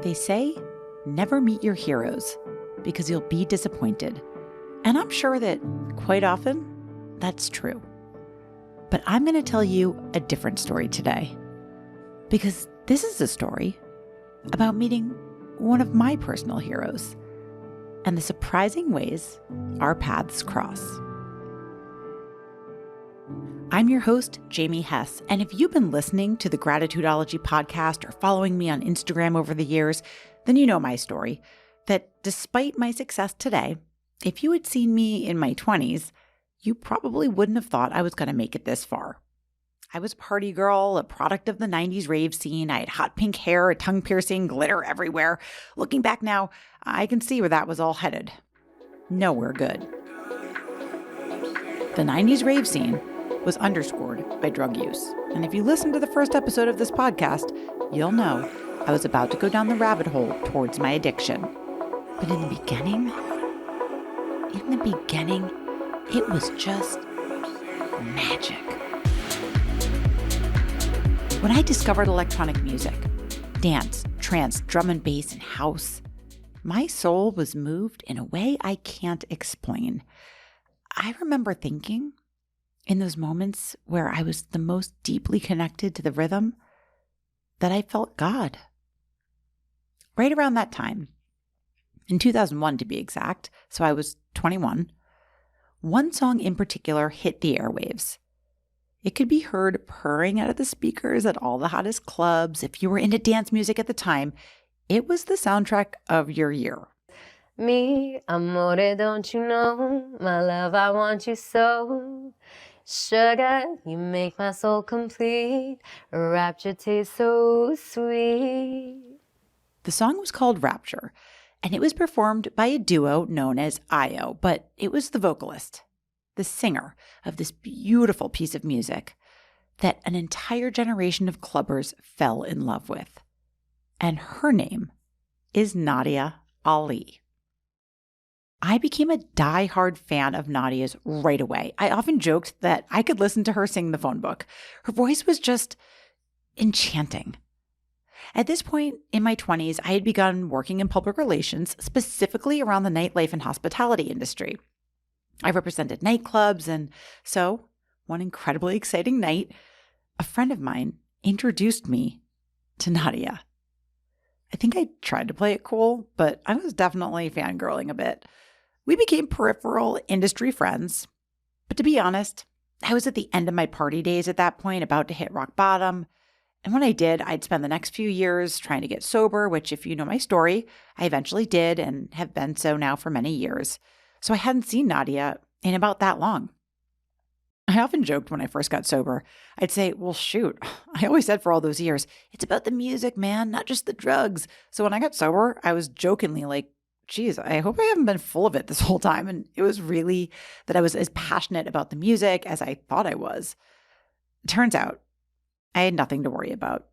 They say, never meet your heroes because you'll be disappointed. And I'm sure that quite often that's true. But I'm going to tell you a different story today because this is a story about meeting one of my personal heroes and the surprising ways our paths cross. I'm your host, Jamie Hess, and if you've been listening to the Gratitudeology podcast or following me on Instagram over the years, then you know my story, that despite my success today, if you had seen me in my 20s, you probably wouldn't have thought I was going to make it this far. I was a party girl, a product of the 90s rave scene. I had hot pink hair, a tongue piercing, glitter everywhere. Looking back now, I can see where that was all headed. Nowhere good. The 90s rave scene was underscored by drug use. And if you listen to the first episode of this podcast, you'll know I was about to go down the rabbit hole towards my addiction. But in the beginning, it was just magic. When I discovered electronic music, dance, trance, drum and bass, and house, my soul was moved in a way I can't explain. I remember thinking, in those moments where I was the most deeply connected to the rhythm, that I felt God. Right around that time, in 2001 to be exact, so I was 21, one song in particular hit the airwaves. It could be heard purring out of the speakers at all the hottest clubs. If you were into dance music at the time, it was the soundtrack of your year. Me, amore, don't you know, my love, I want you so. Sugar, you make my soul complete. Rapture tastes so sweet. The song was called Rapture, and it was performed by a duo known as IO, but it was the vocalist, the singer of this beautiful piece of music that an entire generation of clubbers fell in love with. And her name is Nadia Ali. I became a die-hard fan of Nadia's right away. I often joked that I could listen to her sing the phone book. Her voice was just enchanting. At this point in my 20s, I had begun working in public relations, specifically around the nightlife and hospitality industry. I represented nightclubs, and so one incredibly exciting night, a friend of mine introduced me to Nadia. I think I tried to play it cool, but I was definitely fangirling a bit. We became peripheral industry friends, but to be honest, I was at the end of my party days at that point, about to hit rock bottom. And when I did, I'd spend the next few years trying to get sober, which if you know my story, I eventually did and have been so now for many years. So I hadn't seen Nadia in about that long. I often joked when I first got sober. I'd say, well, shoot, I always said for all those years, it's about the music, man, not just the drugs. So when I got sober, I was jokingly like, geez, I hope I haven't been full of it this whole time. And it was really that I was as passionate about the music as I thought I was. It turns out I had nothing to worry about.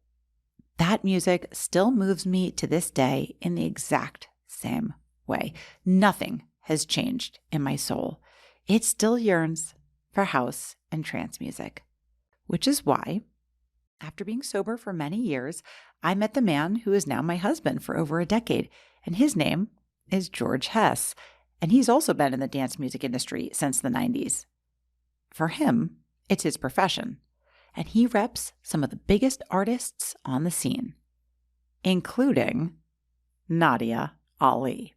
That music still moves me to this day in the exact same way. Nothing has changed in my soul. It still yearns for house and trance music, which is why, after being sober for many years, I met the man who is now my husband for over a decade, and his name is George Hess, and he's also been in the dance music industry since the 90s. For him, it's his profession, and he reps some of the biggest artists on the scene, including Nadia Ali.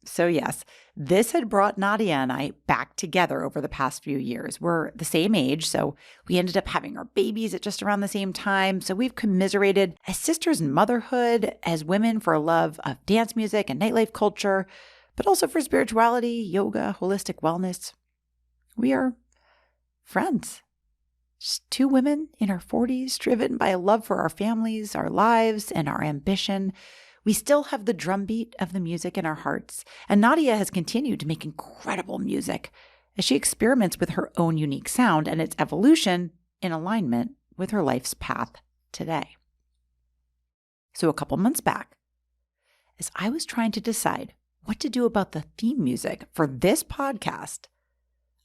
So yes, this had brought Nadia and I back together over the past few years. We're the same age, so we ended up having our babies at just around the same time. So we've commiserated as sisters in motherhood, as women for love of dance music and nightlife culture, but also for spirituality, yoga, holistic wellness. We are friends. Just two women in our 40s, driven by a love for our families, our lives, and our ambition. We still have the drumbeat of the music in our hearts, and Nadia has continued to make incredible music as she experiments with her own unique sound and its evolution in alignment with her life's path today. So a couple months back, as I was trying to decide what to do about the theme music for this podcast,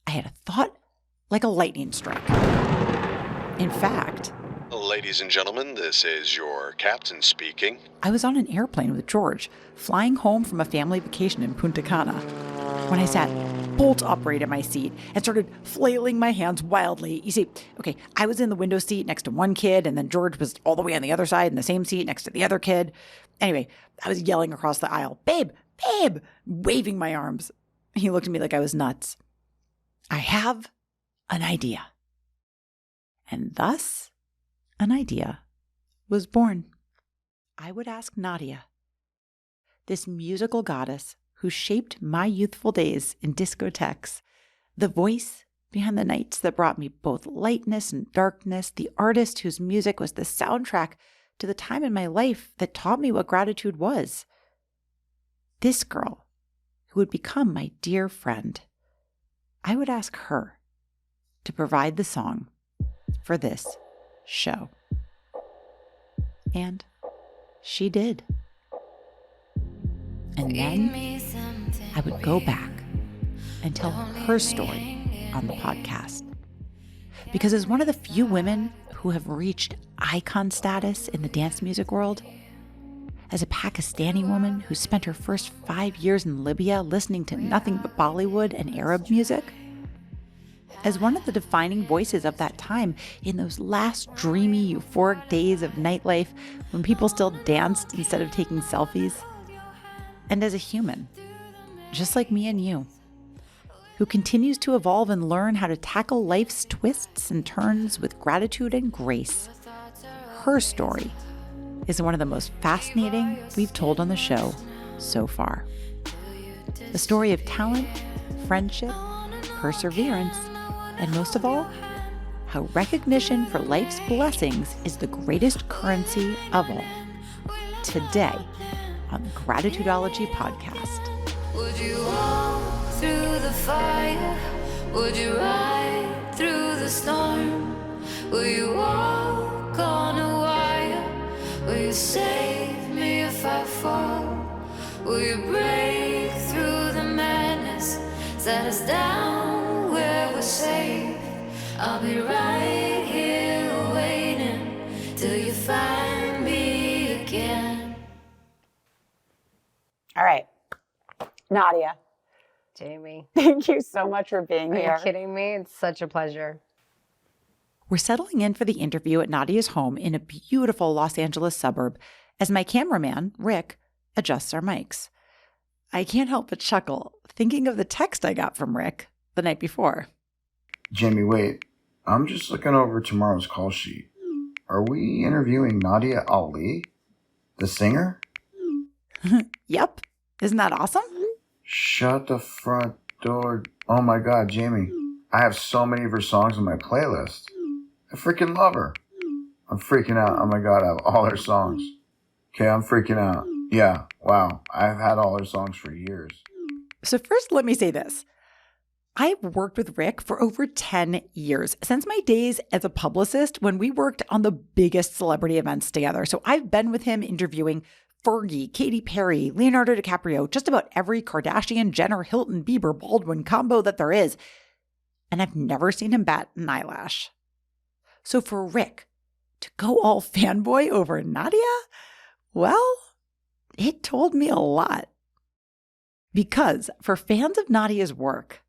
I had a thought like a lightning strike. In fact, a Ladies and gentlemen, this is your captain speaking. I was on an airplane with George, flying home from a family vacation in Punta Cana, when I sat bolt upright in my seat and started flailing my hands wildly. You see, okay, I was in the window seat next to one kid, and then George was all the way on the other side in the same seat next to the other kid. Anyway, I was yelling across the aisle, "Babe, babe," waving my arms. He looked at me like I was nuts. I have an idea. And thus, an idea was born. I would ask Nadia, this musical goddess who shaped my youthful days in discotheques, the voice behind the nights that brought me both lightness and darkness, the artist whose music was the soundtrack to the time in my life that taught me what gratitude was. This girl, who would become my dear friend, I would ask her to provide the song for this show. And she did. And then I would go back and tell her story on the podcast. Because as one of the few women who have reached icon status in the dance music world, as a Pakistani woman who spent her first 5 years in Libya listening to nothing but Bollywood and Arab music, as one of the defining voices of that time in those last dreamy, euphoric days of nightlife when people still danced instead of taking selfies, and as a human, just like me and you, who continues to evolve and learn how to tackle life's twists and turns with gratitude and grace, her story is one of the most fascinating we've told on the show so far. The story of talent, friendship, perseverance, and most of all, how recognition for life's blessings is the greatest currency of all. Today on the Gratitudeology podcast. Would you walk through the fire? Would you ride through the storm? Will you walk on a wire? Will you save me if I fall? Will you break through the madness? Set us down where we're safe. I'll be right here waiting till you find me again. All right. Nadia, Jamie, thank you so much for being here. are you kidding me? It's such a pleasure. We're settling in for the interview at Nadia's home in a beautiful Los Angeles suburb as my cameraman, Rick, adjusts our mics. I can't help but chuckle thinking of the text I got from Rick the night before. Jamie, wait. I'm just looking over tomorrow's call sheet. Are we interviewing Nadia Ali, the singer? Yep. Isn't that awesome? Shut the front door. Oh my God, Jamie. I have so many of her songs on my playlist. I freaking love her. I'm freaking out. Oh my God, I have all her songs. Okay, I'm freaking out. Yeah, wow. I've had all her songs for years. So first, let me say this. I've worked with Rick for over 10 years, since my days as a publicist when we worked on the biggest celebrity events together. So I've been with him interviewing Fergie, Katy Perry, Leonardo DiCaprio, just about every Kardashian, Jenner, Hilton, Bieber, Baldwin combo that there is. And I've never seen him bat an eyelash. So for Rick to go all fanboy over Nadia, well, it told me a lot. Because for fans of Nadia's work,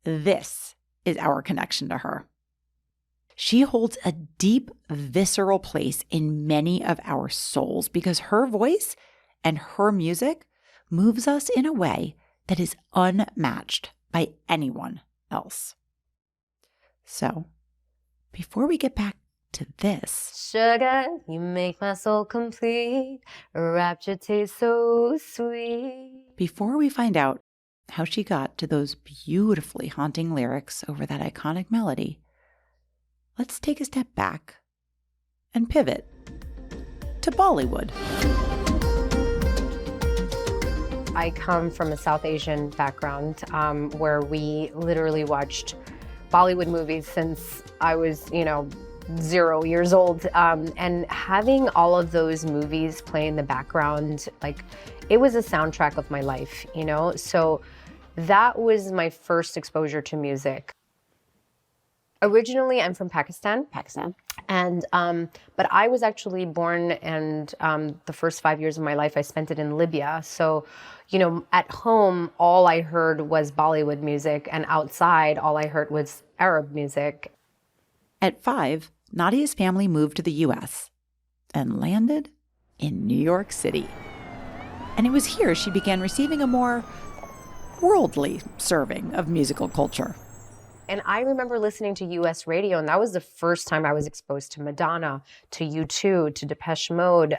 this is our connection to her. She holds a deep, visceral place in many of our souls because her voice and her music moves us in a way that is unmatched by anyone else. So, before we get back to this, Sugar, you make my soul complete. Rapture tastes so sweet. before we find out how she got to those beautifully haunting lyrics over that iconic melody, let's take a step back and pivot to Bollywood. I come from a South Asian background where we literally watched Bollywood movies since I was, 0 years old. And having all of those movies play in the background, it was a soundtrack of my life, So that was my first exposure to music. Originally, I'm from Pakistan. And, but I was actually born, and the first 5 years of my life, I spent it in Libya. So, you know, at home, all I heard was Bollywood music, and outside, all I heard was Arab music. At 5, Nadia's family moved to the U.S. and landed in New York City. And it was here she began receiving a more worldly serving of musical culture. And I remember listening to US radio, and that was the first time I was exposed to Madonna, to U2, to Depeche Mode,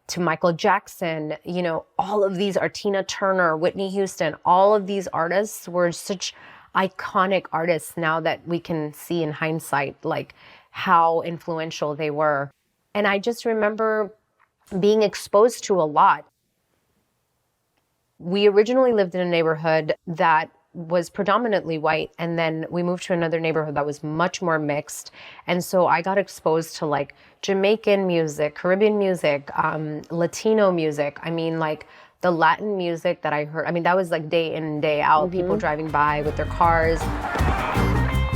to Michael Jackson, you know, all of these, Tina Turner, Whitney Houston, all of these artists were such iconic artists now that we can see in hindsight, like how influential they were. And I just remember being exposed to a lot. We originally lived in a neighborhood that was predominantly white, and then we moved to another neighborhood that was much more mixed. And so I got exposed to like Jamaican music, Caribbean music, Latino music. I mean, like the Latin music that I heard, I mean, that was like day in and day out, people driving by with their cars.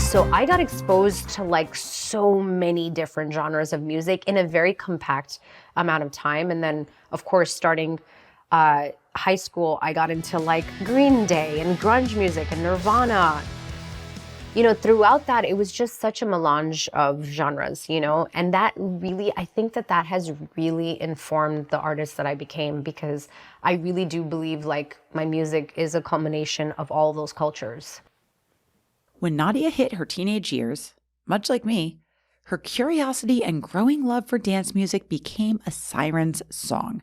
So I got exposed to like so many different genres of music in a very compact amount of time. And then, of course, starting high school, I got into like Green Day and grunge music and Nirvana. You know, throughout that, it was just such a melange of genres, you know, and that really, I think that that has really informed the artist that I became, because I really do believe like my music is a culmination of all those cultures. When Nadia hit her teenage years, much like me, her curiosity and growing love for dance music became a siren's song.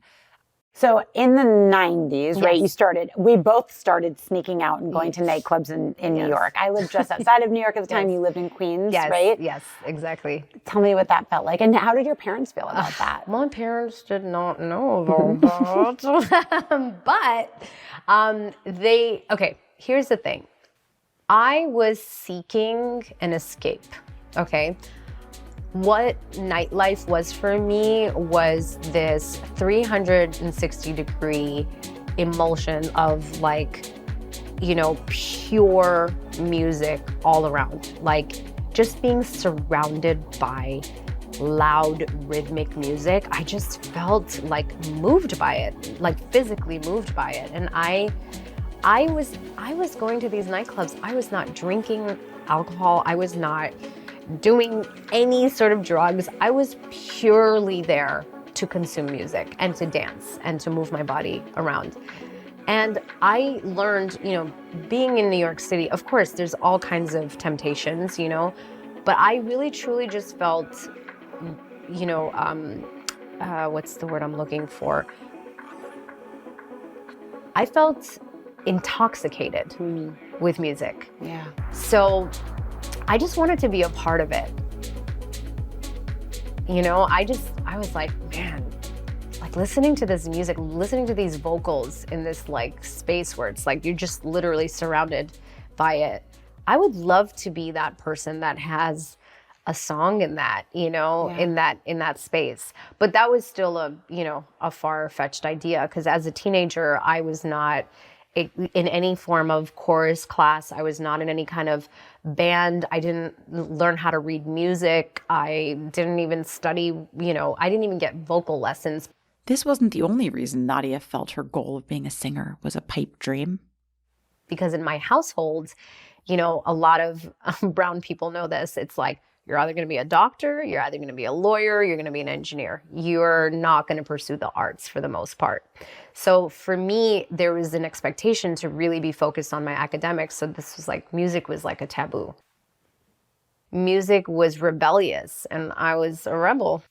So in the 90s, right, Yes. we both started sneaking out and going to nightclubs in New Yes. York. I lived just outside of New York at the time. Yes. You lived in Queens, Yes, right? yes, exactly. Tell me what that felt like. And how did your parents feel about that? My parents did not know about that. Okay, here's the thing. I was seeking an escape, okay? What nightlife was for me was this 360-degree emulsion of like, you know, pure music all around. Like just being surrounded by loud rhythmic music, I just felt like moved by it, like physically moved by it. And I was going to these nightclubs. I was not drinking alcohol. I was not doing any sort of drugs. I was purely there to consume music and to dance and to move my body around. And I learned, you know, being in New York City, of course, there's all kinds of temptations, you know, but I really truly just felt, you know, what's the word I'm looking for? I felt intoxicated with music. Yeah. So I just wanted to be a part of it. You know, I was like, man, like listening to this music, listening to these vocals in this like space where it's like you're just literally surrounded by it. I would love to be that person that has a song in that, you know, in that space. But that was still a far-fetched idea, because as a teenager, I was not in any form of chorus class. I was not in any kind of band. I didn't learn how to read music. I didn't even study, you know, I didn't even get vocal lessons. This wasn't the only reason Nadia felt her goal of being a singer was a pipe dream. Because in my household, you know, a lot of brown people know this. It's like, you're either going to be a doctor, you're either going to be a lawyer, you're going to be an engineer. You're not going to pursue the arts for the most part. So for me, there was an expectation to really be focused on my academics. So this was like, music was like a taboo. Music was rebellious, and I was a rebel.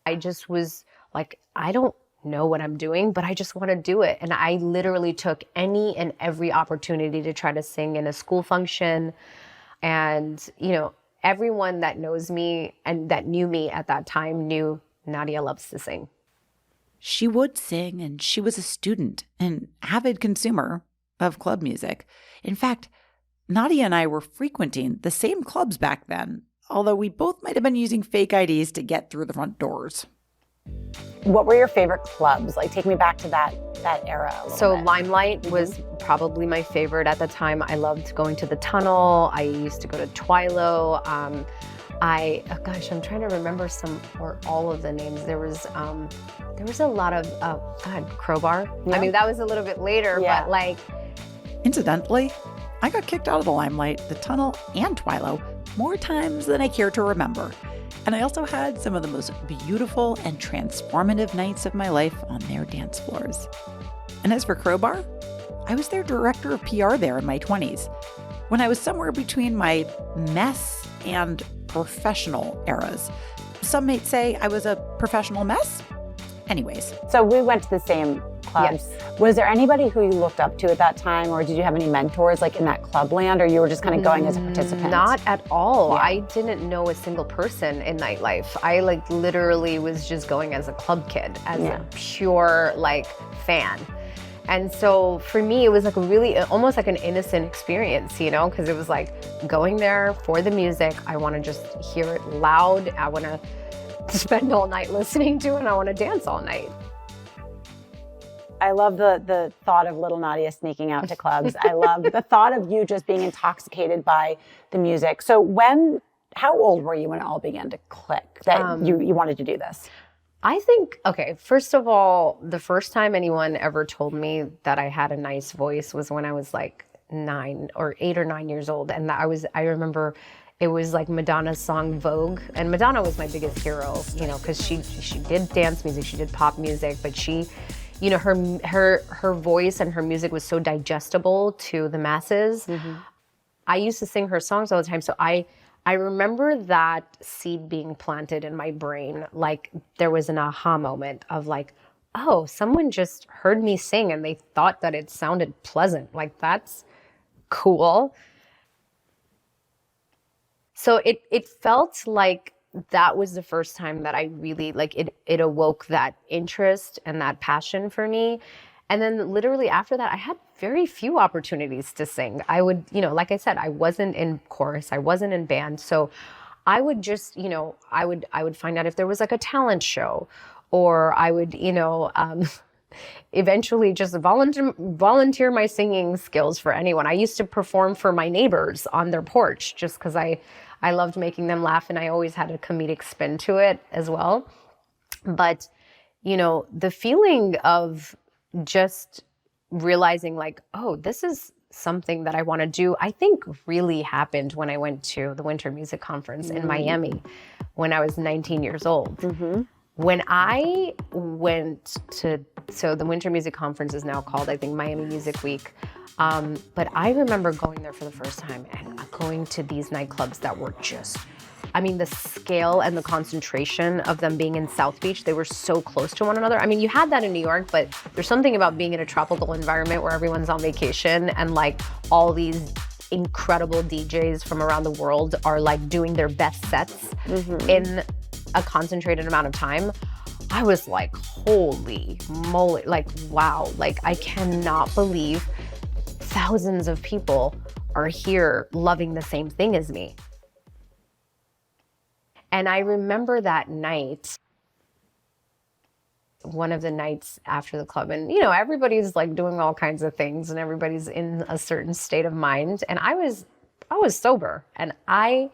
I just was like, I don't know what I'm doing, but I just want to do it. And I literally took any and every opportunity to try to sing in a school function. And, you know, everyone that knows me and that knew me at that time knew Nadia loves to sing. She would sing, and she was a student, an avid consumer of club music. In fact, Nadia and I were frequenting the same clubs back then, although we both might have been using fake IDs to get through the front doors. What were your favorite clubs? Like, take me back to that era a little So bit. Limelight was probably my favorite at the time. I loved going to the Tunnel. I used to go to Twilo. Gosh, I'm trying to remember some or all of the names. There was a lot of, Crowbar. Yeah. I mean, that was a little bit later, Yeah. but like, Incidentally, I got kicked out of the Limelight, the Tunnel, and Twilo more times than I care to remember. And I also had some of the most beautiful and transformative nights of my life on their dance floors. And as for Crowbar, I was their director of PR there in my 20s, when I was somewhere between my mess and professional eras. Some might say I was a professional mess. Anyways. So we went to the same clubs. Yes. Was there anybody who you looked up to at that time, or did you have any mentors like in that club land, or you were just kind of going as a participant? Not at all. Yeah. I didn't know a single person in nightlife. I like literally was just going as a club kid, as a pure like fan. And so for me, it was like a really, almost like an innocent experience, you know, because it was like going there for the music. I want to just hear it loud. I want to spend all night listening to it, and I want to dance all night. I love the thought of little Nadia sneaking out to clubs. I love the thought of you just being intoxicated by the music. So how old were you when it all began to click that you wanted to do this? I think, okay, first of all, the first time anyone ever told me that I had a nice voice was when I was like 8 or 9 years old. And I remember it was like Madonna's song Vogue. And Madonna was my biggest hero, you know, because she did dance music, she did pop music, but she, you know, her voice and her music was so digestible to the masses. Mm-hmm. I used to sing her songs all the time. So I remember that seed being planted in my brain, like there was an aha moment of like, oh, someone just heard me sing and they thought that it sounded pleasant. Like, that's cool. So it felt like that was the first time that I really, like, it awoke that interest and that passion for me. And then literally after that, I had very few opportunities to sing. I would, you know, like I said, I wasn't in chorus, I wasn't in band. So I would just, you know, I would find out if there was like a talent show, or I would, you know, eventually just volunteer my singing skills for anyone. I used to perform for my neighbors on their porch just because I loved making them laugh, and I always had a comedic spin to it as well. But, you know, the feeling of just realizing like, oh, this is something that I want to do, I think really happened when I went to the Winter Music Conference in Miami when I was 19 years old. Mm-hmm. When I went to, so the Winter Music Conference is now called, I think, Miami Music Week. But I remember going there for the first time and going to these nightclubs that were just, I mean, the scale and the concentration of them being in South Beach, they were so close to one another. I mean, you had that in New York, but there's something about being in a tropical environment where everyone's on vacation and like all these incredible DJs from around the world are like doing their best sets in a concentrated amount of time. I was like, holy moly, like, wow, like I cannot believe thousands of people are here loving the same thing as me. And I remember that night, one of the nights after the club, and you know, everybody's like doing all kinds of things and everybody's in a certain state of mind. And I was sober, and I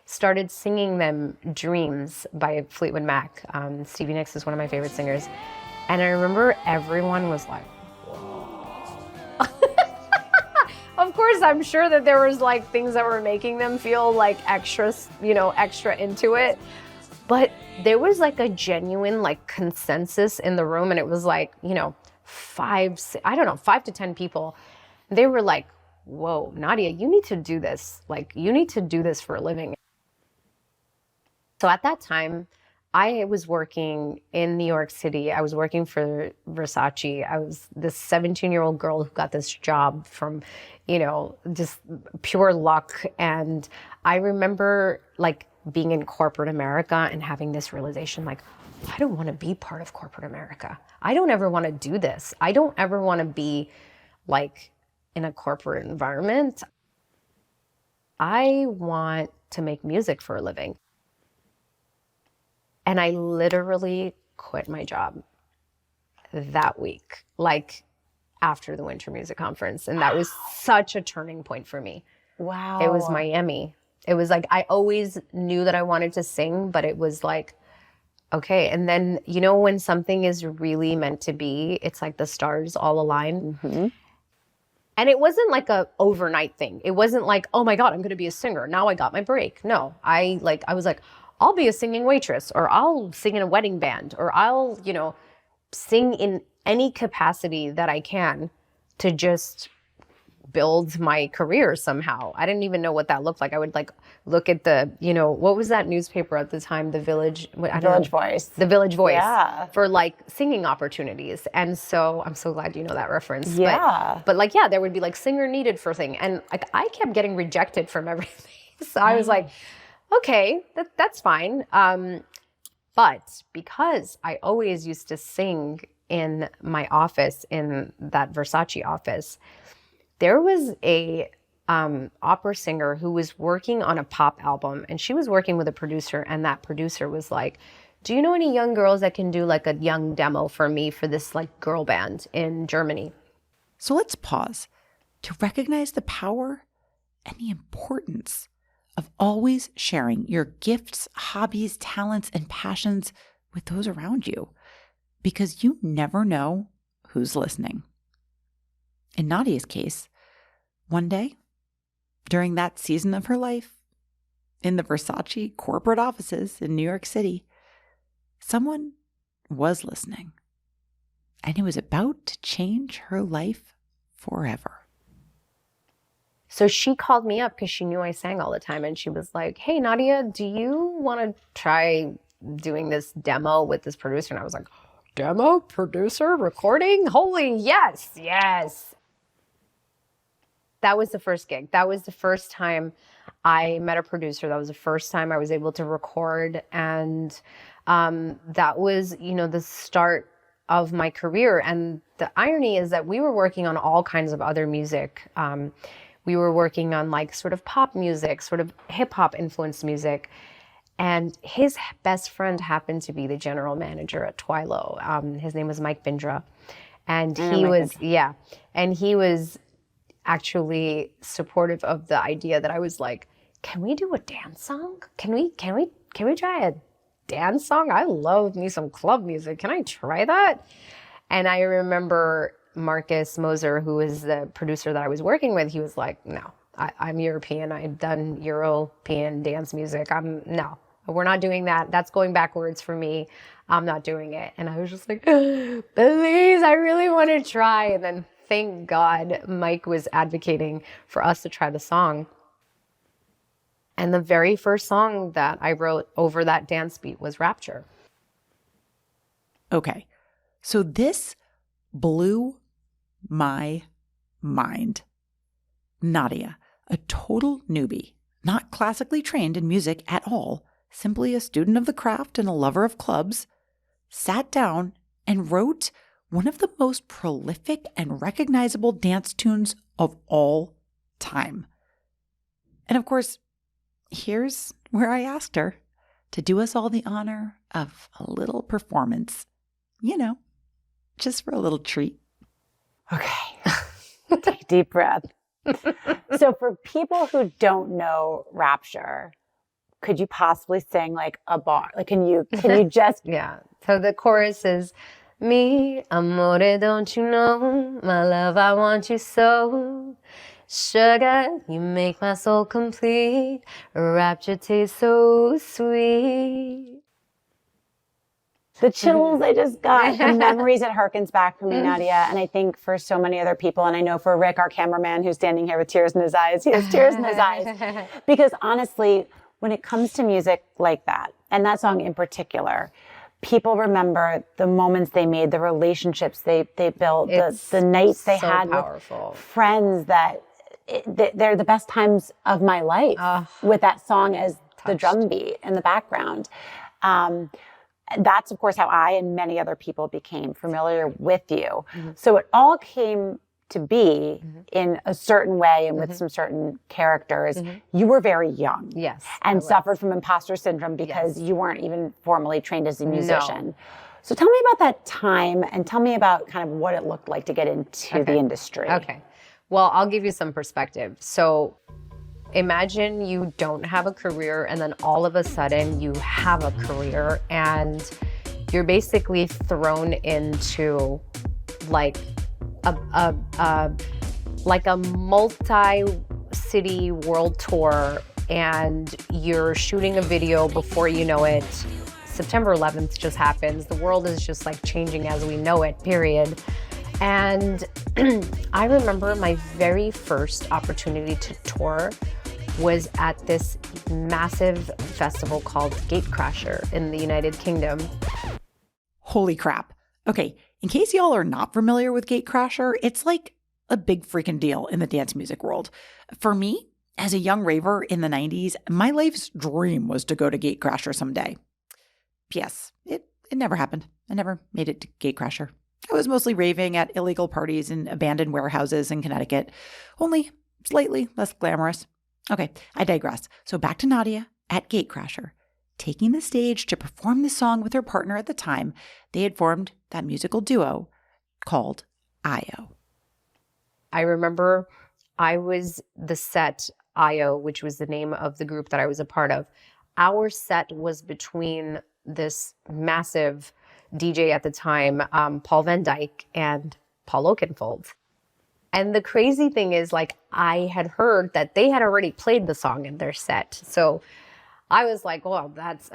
started singing them Dreams by Fleetwood Mac. Stevie Nicks is one of my favorite singers. And I remember everyone was like, whoa. Of course, I'm sure that there was like things that were making them feel like extra into it. But there was like a genuine like consensus in the room, and it was like, you know, 5 to 10 people. They were like, whoa, Nadia, you need to do this. Like, you need to do this for a living. So at that time, I was working in New York City. I was working for Versace. I was this 17-year-old girl who got this job from, you know, just pure luck. And I remember like being in corporate America and having this realization, like, I don't want to be part of corporate America. I don't ever want to do this. I don't ever want to be like in a corporate environment. I want to make music for a living. And I literally quit my job that week, like after the Winter Music Conference. And that was such a turning point for me. Wow. It was Miami. It was like, I always knew that I wanted to sing, but it was like, okay. And then, you know, when something is really meant to be, it's like the stars all align. And it wasn't like a overnight thing. It wasn't like, oh my God, I'm going to be a singer. Now I got my break. No, I was like, I'll be a singing waitress, or I'll sing in a wedding band, or I'll, you know, sing in any capacity that I can to just build my career somehow. I didn't even know what that looked like. I would like look at the, you know, what was that newspaper at the time? The Village, Voice. The Village Voice. Yeah. For like singing opportunities. And so I'm so glad you know that reference. Yeah. But like, yeah, there would be like singer needed for thing. And like, I kept getting rejected from everything. So I was like, okay, that's fine. But because I always used to sing in my office, in that Versace office, there was a opera singer who was working on a pop album, and she was working with a producer, and that producer was like, do you know any young girls that can do like a young demo for me for this like girl band in Germany? So let's pause to recognize the power and the importance of always sharing your gifts, hobbies, talents, and passions with those around you, because you never know who's listening. In Nadia's case, one day, during that season of her life, in the Versace corporate offices in New York City, someone was listening, and it was about to change her life forever. So she called me up because she knew I sang all the time, and she was like, hey, Nadia, do you want to try doing this demo with this producer? And I was like, demo, producer, recording? Holy yes, yes. That was the first gig. That was the first time I met a producer. That was the first time I was able to record. And that was, you know, the start of my career. And the irony is that we were working on all kinds of other music. We were working on like sort of pop music, sort of hip hop influenced music. And his best friend happened to be the general manager at Twilo. His name was Mike Bindra. And he was actually supportive of the idea that I was like, can we do a dance song? Can we try a dance song? I love me some club music. Can I try that? And I remember Marcus Moser, who was the producer that I was working with, he was like, no, I'm European. I've done European dance music. No, we're not doing that. That's going backwards for me. I'm not doing it. And I was just like, please, I really want to try. And then thank God Mike was advocating for us to try the song. And the very first song that I wrote over that dance beat was Rapture. Okay, so this blew my mind. Nadia, a total newbie, not classically trained in music at all, simply a student of the craft and a lover of clubs, sat down and wrote one of the most prolific and recognizable dance tunes of all time. And of course, here's where I asked her to do us all the honor of a little performance. You know, just for a little treat. Okay. Take a deep breath. So for people who don't know Rapture, could you possibly sing like a bar? Like, can you just... Yeah. So the chorus is, mi amore, don't you know, my love, I want you so. Sugar, you make my soul complete. Rapture tastes so sweet. The chills I just got, the memories it harkens back for me, Nadia. And I think for so many other people, and I know for Rick, our cameraman, who's standing here with tears in his eyes, he has tears in his eyes. Because honestly, when it comes to music like that, and that song in particular, people remember the moments they made, the relationships they built, the nights they had with friends that they're the best times of my life with that song as the drum beat in the background. That's, of course, how I and many other people became familiar with you. Mm-hmm. So it all came to be in a certain way and with some certain characters. Mm-hmm. You were very young. Yes. And suffered from imposter syndrome because you weren't even formally trained as a musician. No. So tell me about that time and tell me about kind of what it looked like to get into the industry. Okay. Well, I'll give you some perspective. So Imagine you don't have a career and then all of a sudden you have a career and you're basically thrown into like a multi-city world tour, and you're shooting a video before you know it. September 11th just happens. The world is just like changing as we know it, period. And I remember my very first opportunity to tour was at this massive festival called Gatecrasher in the United Kingdom. Holy crap. Okay, in case y'all are not familiar with Gatecrasher, it's like a big freaking deal in the dance music world. For me, as a young raver in the 90s, my life's dream was to go to Gatecrasher someday. P.S. It never happened. I never made it to Gatecrasher. I was mostly raving at illegal parties in abandoned warehouses in Connecticut, only slightly less glamorous. Okay, I digress. So back to Nadia at Gatecrasher. Taking the stage to perform the song with her partner at the time, they had formed that musical duo called IO. I remember I was the set IO, which was the name of the group that I was a part of. Our set was between this massive DJ at the time, Paul Van Dyke and Paul Oakenfold. And the crazy thing is, like, I had heard that they had already played the song in their set. So I was like, well, that's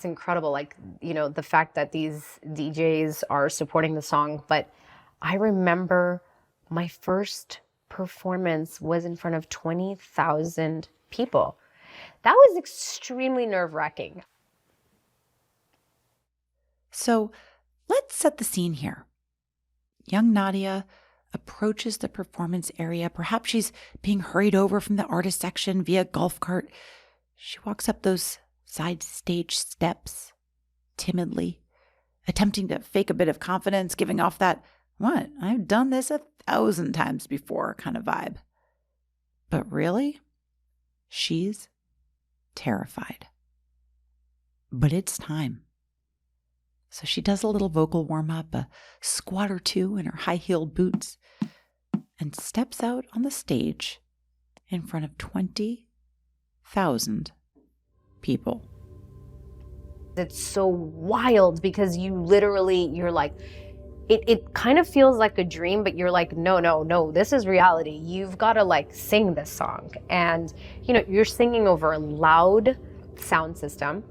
incredible. Like, you know, the fact that these DJs are supporting the song. But I remember my first performance was in front of 20,000 people. That was extremely nerve-wracking. So let's set the scene here. Young Nadia approaches the performance area. Perhaps she's being hurried over from the artist section via golf cart. She walks up those side stage steps timidly, attempting to fake a bit of confidence, giving off that, what, I've done this 1,000 times before kind of vibe. But really, she's terrified. But it's time. So she does a little vocal warm-up, a squat or two in her high-heeled boots, and steps out on the stage in front of 20,000 people. It's so wild because you're like, it kind of feels like a dream, but you're like, no, this is reality. You've got to like sing this song. And, you know, you're singing over a loud sound system,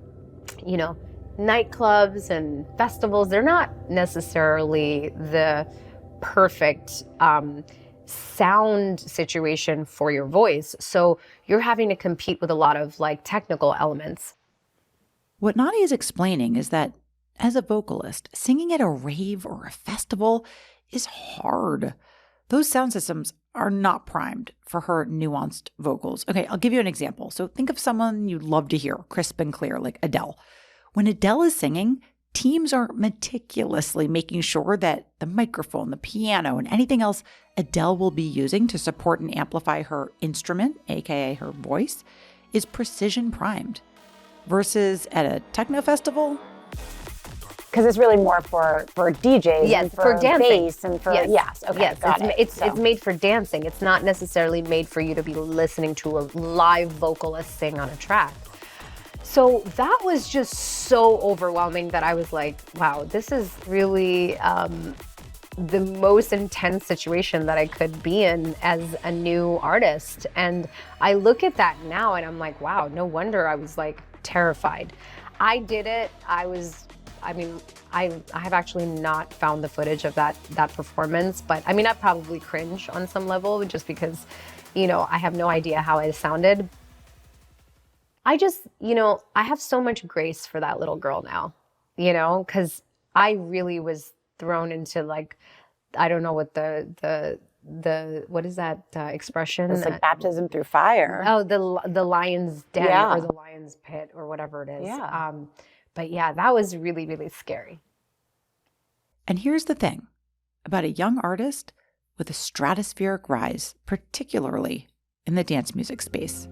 you know, nightclubs and festivals, they're not necessarily the perfect sound situation for your voice. So you're having to compete with a lot of like technical elements. What Nadia is explaining is that as a vocalist, singing at a rave or a festival is hard. Those sound systems are not primed for her nuanced vocals. Okay, I'll give you an example. So think of someone you'd love to hear crisp and clear, like Adele. When Adele is singing, teams are meticulously making sure that the microphone, the piano, and anything else Adele will be using to support and amplify her instrument, aka her voice, is precision primed. Versus at a techno festival, because it's really more for DJs, yes, and for dancing, bass, and for it's made for dancing. It's not necessarily made for you to be listening to a live vocalist sing on a track. So that was just so overwhelming that I was like, wow, this is really the most intense situation that I could be in as a new artist. And I look at that now and I'm like, wow, no wonder I was like terrified. I did it. I have actually not found the footage of that performance, but I mean, I probably cringe on some level just because, you know, I have no idea how I sounded. I just, you know, I have so much grace for that little girl now, you know, because I really was thrown into like, I don't know what the what is that expression? It's like baptism through fire. Oh, the lion's den or the lion's pit or whatever it is. Yeah. But yeah, that was really, really scary. And here's the thing about a young artist with a stratospheric rise, particularly in the dance music space.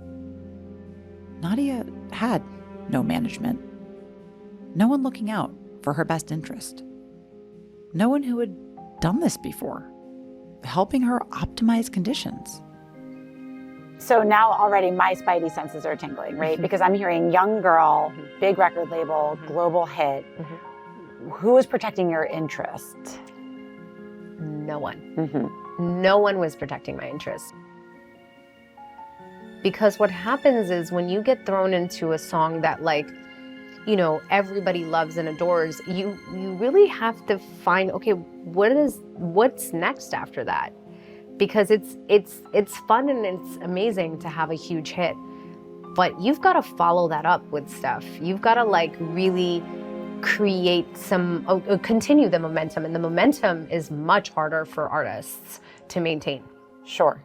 Nadia had no management, no one looking out for her best interest, no one who had done this before, helping her optimize conditions. So now already my spidey senses are tingling, right? Because I'm hearing young girl, big record label, global hit. Who is protecting your interest? No one. No one was protecting my interest. Because what happens is when you get thrown into a song that, like, you know, everybody loves and adores, you really have to find, okay, what's next after that? Because it's fun and it's amazing to have a huge hit, but you've got to follow that up with stuff. You've got to like really create continue the momentum, and the momentum is much harder for artists to maintain. Sure.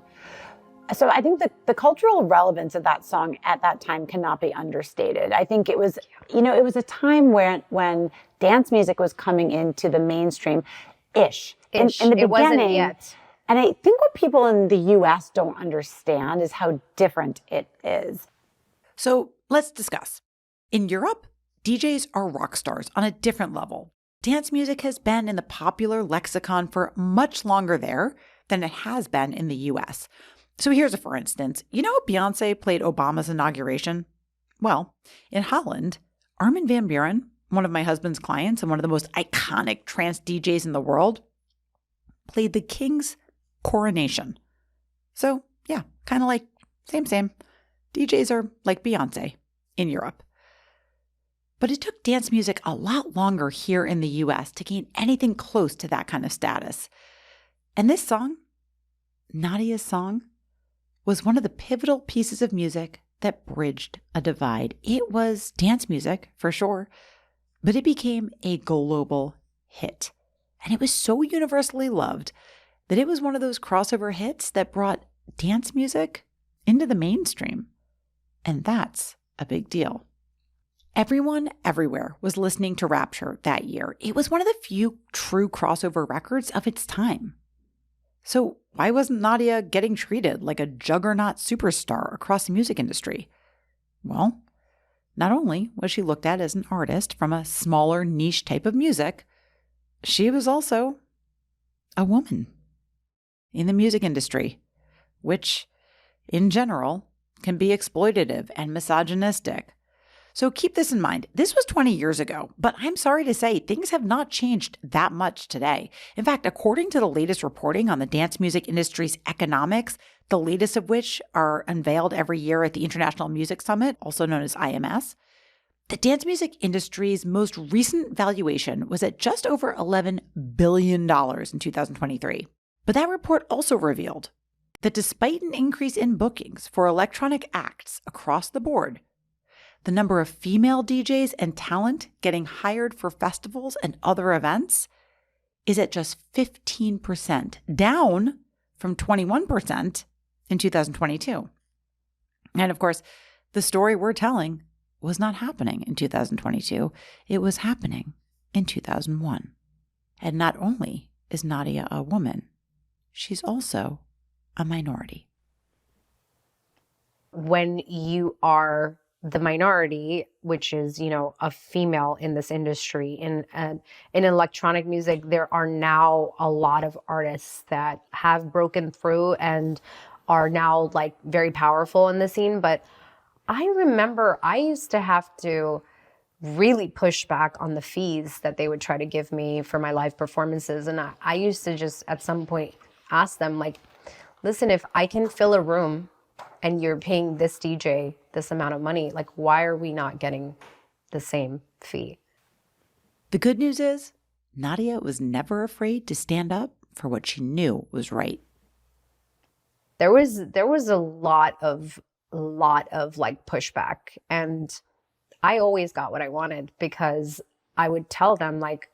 So I think the cultural relevance of that song at that time cannot be understated. I think it was, you know, it was a time when dance music was coming into the mainstream-ish. In the beginning, it wasn't yet. And I think what people in the US don't understand is how different it is. So let's discuss. In Europe, DJs are rock stars on a different level. Dance music has been in the popular lexicon for much longer there than it has been in the US. So here's a for instance. You know Beyonce played Obama's inauguration? Well, in Holland, Armin van Buuren, one of my husband's clients and one of the most iconic trance DJs in the world, played the king's coronation. So yeah, kind of like same. DJs are like Beyonce in Europe. But it took dance music a lot longer here in the US to gain anything close to that kind of status. And this song, Nadia's song, was one of the pivotal pieces of music that bridged a divide. It was dance music, for sure, but it became a global hit. And it was so universally loved that it was one of those crossover hits that brought dance music into the mainstream. And that's a big deal. Everyone everywhere was listening to Rapture that year. It was one of the few true crossover records of its time. So why wasn't Nadia getting treated like a juggernaut superstar across the music industry? Well, not only was she looked at as an artist from a smaller niche type of music, she was also a woman in the music industry, which, in general, can be exploitative and misogynistic. So keep this in mind. This was 20 years ago, but I'm sorry to say things have not changed that much today. In fact, according to the latest reporting on the dance music industry's economics, the latest of which are unveiled every year at the International Music Summit, also known as IMS, the dance music industry's most recent valuation was at just over $11 billion in 2023. But that report also revealed that despite an increase in bookings for electronic acts across the board, the number of female DJs and talent getting hired for festivals and other events is at just 15%, down from 21% in 2022. And of course, the story we're telling was not happening in 2022. It was happening in 2001. And not only is Nadia a woman, she's also a minority. When you are the minority, which is, you know, a female in this industry, in electronic music, there are now a lot of artists that have broken through and are now like very powerful in the scene. But I remember I used to have to really push back on the fees that they would try to give me for my live performances. And I used to just at some point ask them, like, listen, if I can fill a room and you're paying this DJ this amount of money, like, why are we not getting the same fee? The good news is Nadia was never afraid to stand up for what she knew was right. There was a lot of like pushback, and I always got what I wanted because I would tell them, like,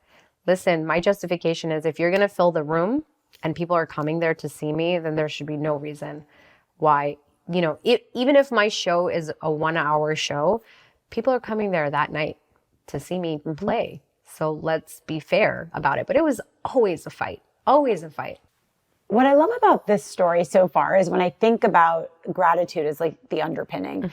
listen, my justification is if you're going to fill the room and people are coming there to see me, then there should be no reason why, you know, even if my show is a 1 hour show, people are coming there that night to see me play. So let's be fair about it. But it was always a fight, always a fight. What I love about this story so far is when I think about gratitude as like the underpinning,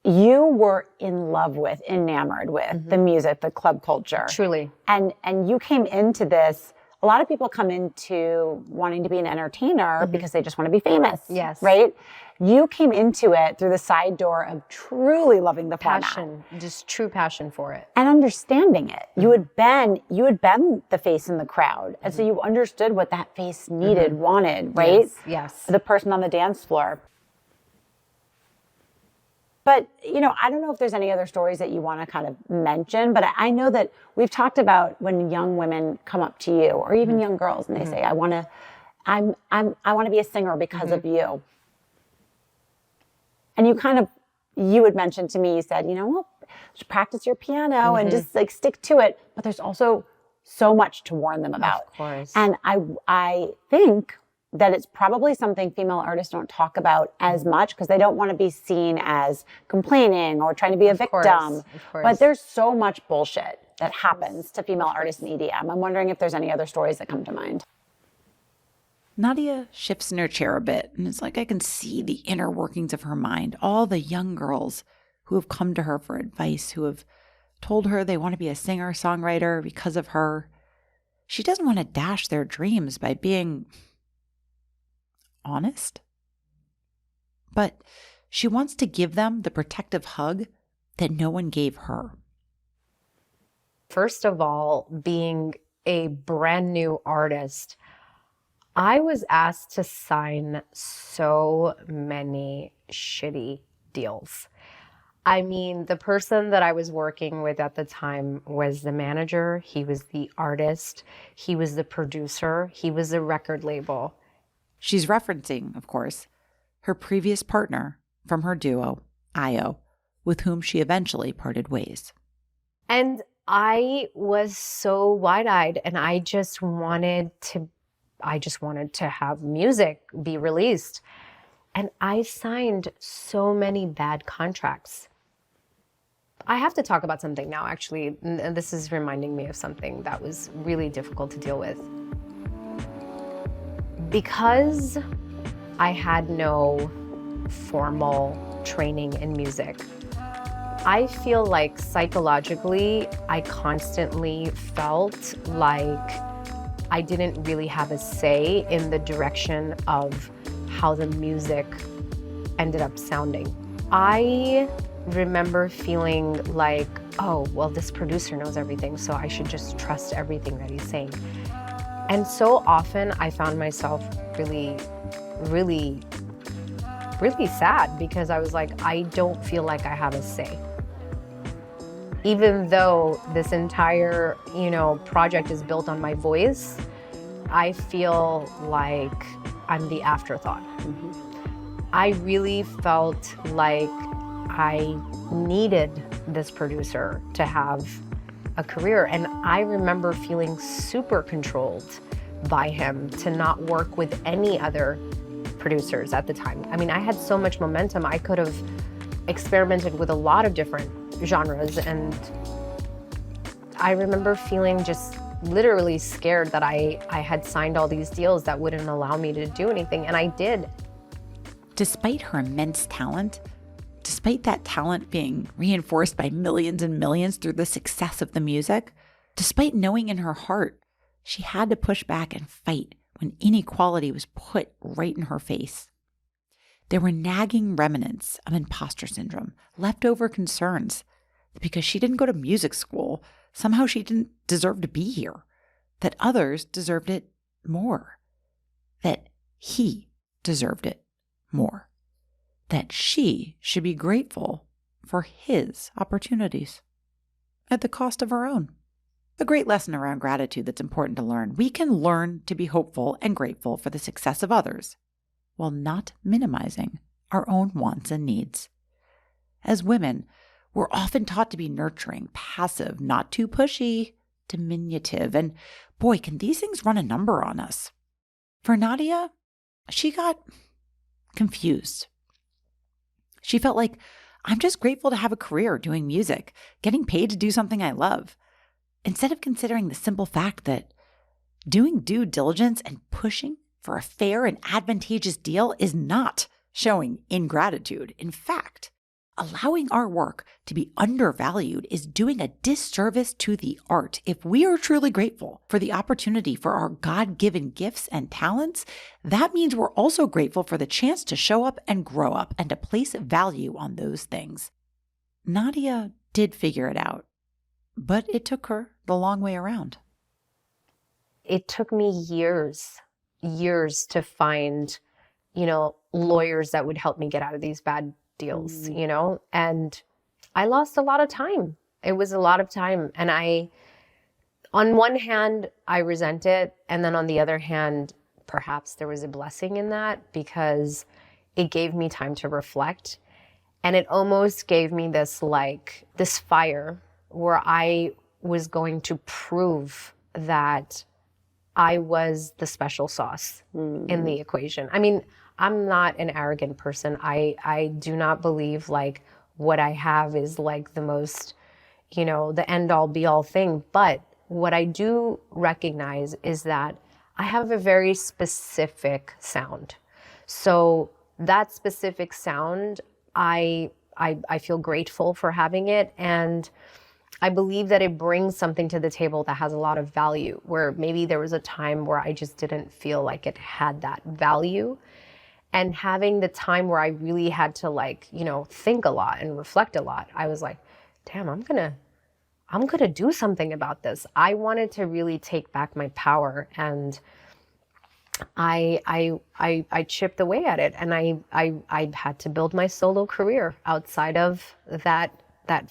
you were in love with, enamored with the music, the club culture. Truly. And you came into this a lot of people come into wanting to be an entertainer because they just want to be famous. Yes. Right? You came into it through the side door of truly loving the format. Passion, just true passion for it. And understanding it. You had been the face in the crowd. And so you understood what that face needed, wanted, right? Yes. The person on the dance floor. But, I don't know if there's any other stories that you want to kind of mention, but I know that we've talked about when young women come up to you, or even young girls, and they say, I want to be a singer because of you. And you had mentioned to me, you said, just practice your piano and just like stick to it. But there's also so much to warn them about. Of course. And I think that it's probably something female artists don't talk about as much because they don't want to be seen as complaining or trying to be a victim. Of course. But there's so much bullshit that happens to female artists in EDM. I'm wondering if there's any other stories that come to mind. Nadia shifts in her chair a bit, and it's like I can see the inner workings of her mind. All the young girls who have come to her for advice, who have told her they want to be a singer-songwriter because of her. She doesn't want to dash their dreams by being honest, but she wants to give them the protective hug that no one gave her. First of all, being a brand new artist, I was asked to sign so many shitty deals. I mean, the person that I was working with at the time was the manager, he was the artist, he was the producer, he was the record label. She's referencing, of course, her previous partner from her duo, Io, with whom she eventually parted ways. And I was so wide-eyed, and I just wanted to have music be released. And I signed so many bad contracts. I have to talk about something now, actually. And this is reminding me of something that was really difficult to deal with. Because I had no formal training in music, I feel like psychologically, I constantly felt like I didn't really have a say in the direction of how the music ended up sounding. I remember feeling like, oh, well, this producer knows everything, so I should just trust everything that he's saying. And so often I found myself really, really, really sad because I was like, I don't feel like I have a say. Even though this entire, project is built on my voice, I feel like I'm the afterthought. I really felt like I needed this producer to have a career. And I remember feeling super controlled by him to not work with any other producers at the time. I mean, I had so much momentum. I could have experimented with a lot of different genres. And I remember feeling just literally scared that I had signed all these deals that wouldn't allow me to do anything. And I did. Despite her immense talent, despite that talent being reinforced by millions and millions through the success of the music, despite knowing in her heart she had to push back and fight when inequality was put right in her face, there were nagging remnants of imposter syndrome, leftover concerns that because she didn't go to music school, somehow she didn't deserve to be here, that others deserved it more, that he deserved it more, that she should be grateful for his opportunities at the cost of her own. A great lesson around gratitude that's important to learn. We can learn to be hopeful and grateful for the success of others while not minimizing our own wants and needs. As women, we're often taught to be nurturing, passive, not too pushy, diminutive, and boy, can these things run a number on us. For Nadia, she got confused. She felt like, I'm just grateful to have a career doing music, getting paid to do something I love, instead of considering the simple fact that doing due diligence and pushing for a fair and advantageous deal is not showing ingratitude. In fact, allowing our work to be undervalued is doing a disservice to the art. If we are truly grateful for the opportunity for our God-given gifts and talents, that means we're also grateful for the chance to show up and grow up and to place value on those things. Nadia did figure it out, but it took her the long way around. It took me years to find, lawyers that would help me get out of these bad deals, and I lost a lot of time. It was a lot of time. And on one hand, I resent it. And then on the other hand, perhaps there was a blessing in that because it gave me time to reflect. And it almost gave me this fire where I was going to prove that I was the special sauce in the equation. I mean, I'm not an arrogant person. I do not believe what I have is the most, the end all be all thing. But what I do recognize is that I have a very specific sound. So that specific sound, I feel grateful for having it. And I believe that it brings something to the table that has a lot of value, where maybe there was a time where I just didn't feel like it had that value. And having the time where I really had to think a lot and reflect a lot, I was like, damn, I'm gonna do something about this. I wanted to really take back my power, and I chipped away at it, and I had to build my solo career outside of that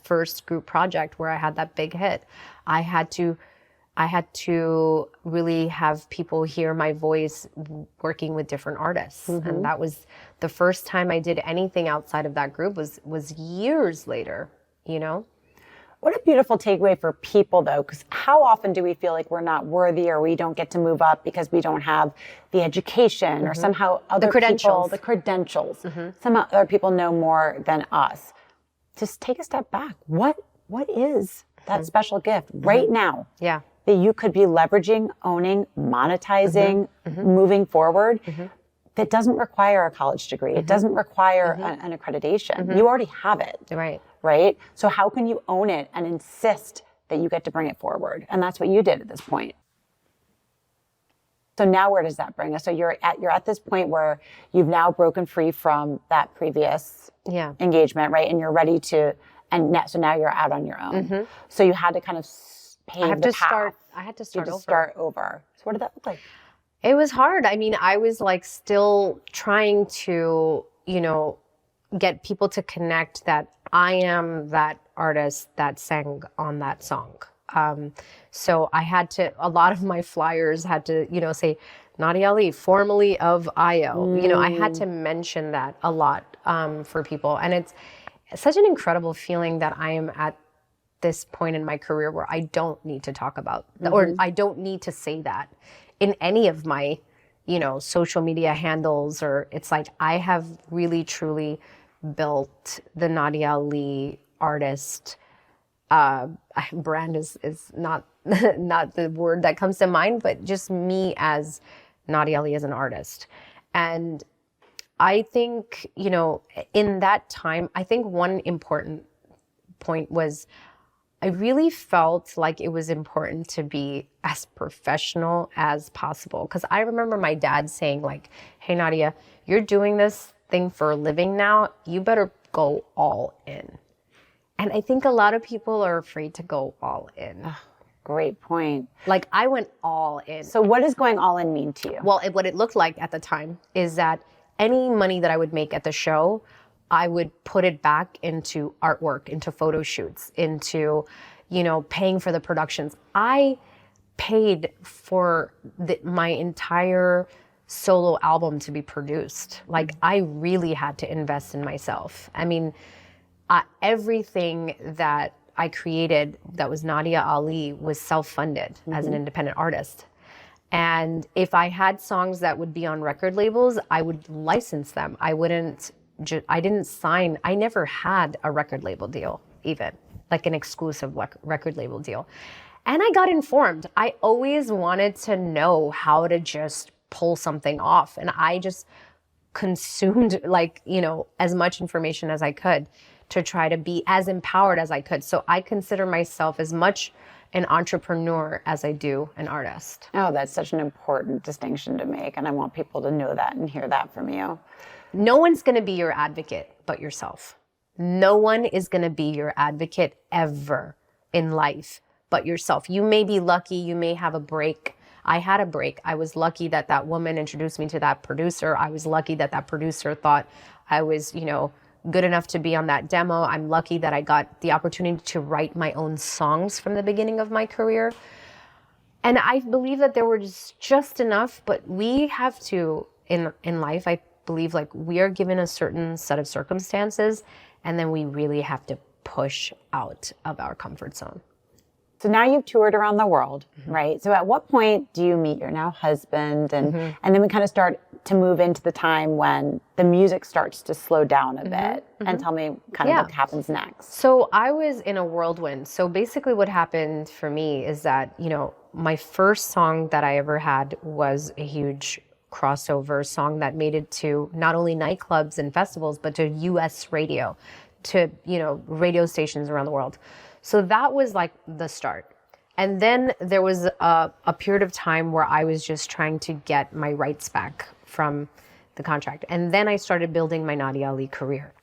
first group project where I had that big hit. I had to really have people hear my voice working with different artists. And that was the first time I did anything outside of that group was years later, What a beautiful takeaway for people, though, because how often do we feel like we're not worthy or we don't get to move up because we don't have the education or somehow other the credentials. Somehow other people know more than us. Just take a step back. What is that special gift right now? Yeah. That you could be leveraging, owning, monetizing, moving forward, that doesn't require a college degree. It doesn't require an accreditation. You already have it. Right? So how can you own it and insist that you get to bring it forward? And that's what you did at this point. So now where does that bring us? So you're at this point where you've now broken free from that previous engagement, right? And you're ready to, so now you're out on your own. So you had to kind of pave the path. I had to start over. So what did that look like? It was hard. I mean, I was still trying to, get people to connect that I am that artist that sang on that song. So I had to, a lot of my flyers had to, say Nadia Ali, formerly of IO. I had to mention that a lot for people. And it's such an incredible feeling that I am at this point in my career where I don't need to talk about, or I don't need to say that in any of my, social media handles, or it's I have really truly built the Nadia Ali artist. Brand is not not the word that comes to mind, but just me as Nadia Ali as an artist. And I think, in that time, I think one important point was I really felt like it was important to be as professional as possible. Because I remember my dad saying hey, Nadia, you're doing this thing for a living now. You better go all in. And I think a lot of people are afraid to go all in. Oh, great point. I went all in. So what does going all in mean to you? Well, what it looked like at the time is that any money that I would make at the show, I would put it back into artwork, into photo shoots, into, paying for the productions. I paid for my entire solo album to be produced. I really had to invest in myself. I mean, everything that I created that was Nadia Ali was self-funded as an independent artist. And if I had songs that would be on record labels, I would license them. I didn't sign, I never had a record label deal, even an exclusive record label deal. And I got informed. I always wanted to know how to just pull something off. And I just consumed as much information as I could to try to be as empowered as I could. So I consider myself as much an entrepreneur as I do an artist. Oh, that's such an important distinction to make. And I want people to know that and hear that from you. No one's going to be your advocate but yourself. No one is going to be your advocate ever in life but yourself. You may be lucky, you may have a break. I had a break. I was lucky that that woman introduced me to that producer. I was lucky that that producer thought I was, good enough to be on that demo. I'm lucky that I got the opportunity to write my own songs from the beginning of my career. And I believe that there was just enough, but we have to, in life, I believe like we are given a certain set of circumstances, and then we really have to push out of our comfort zone. So now you've toured around the world, right? So at what point do you meet your now husband? And then we kind of start to move into the time when the music starts to slow down a bit. And tell me kind of what happens next. So I was in a whirlwind. So basically what happened for me is that, my first song that I ever had was a huge crossover song that made it to not only nightclubs and festivals, but to US radio, to, radio stations around the world. So that was like the start. And then there was a period of time where I was just trying to get my rights back from the contract. And then I started building my Nadia Ali career.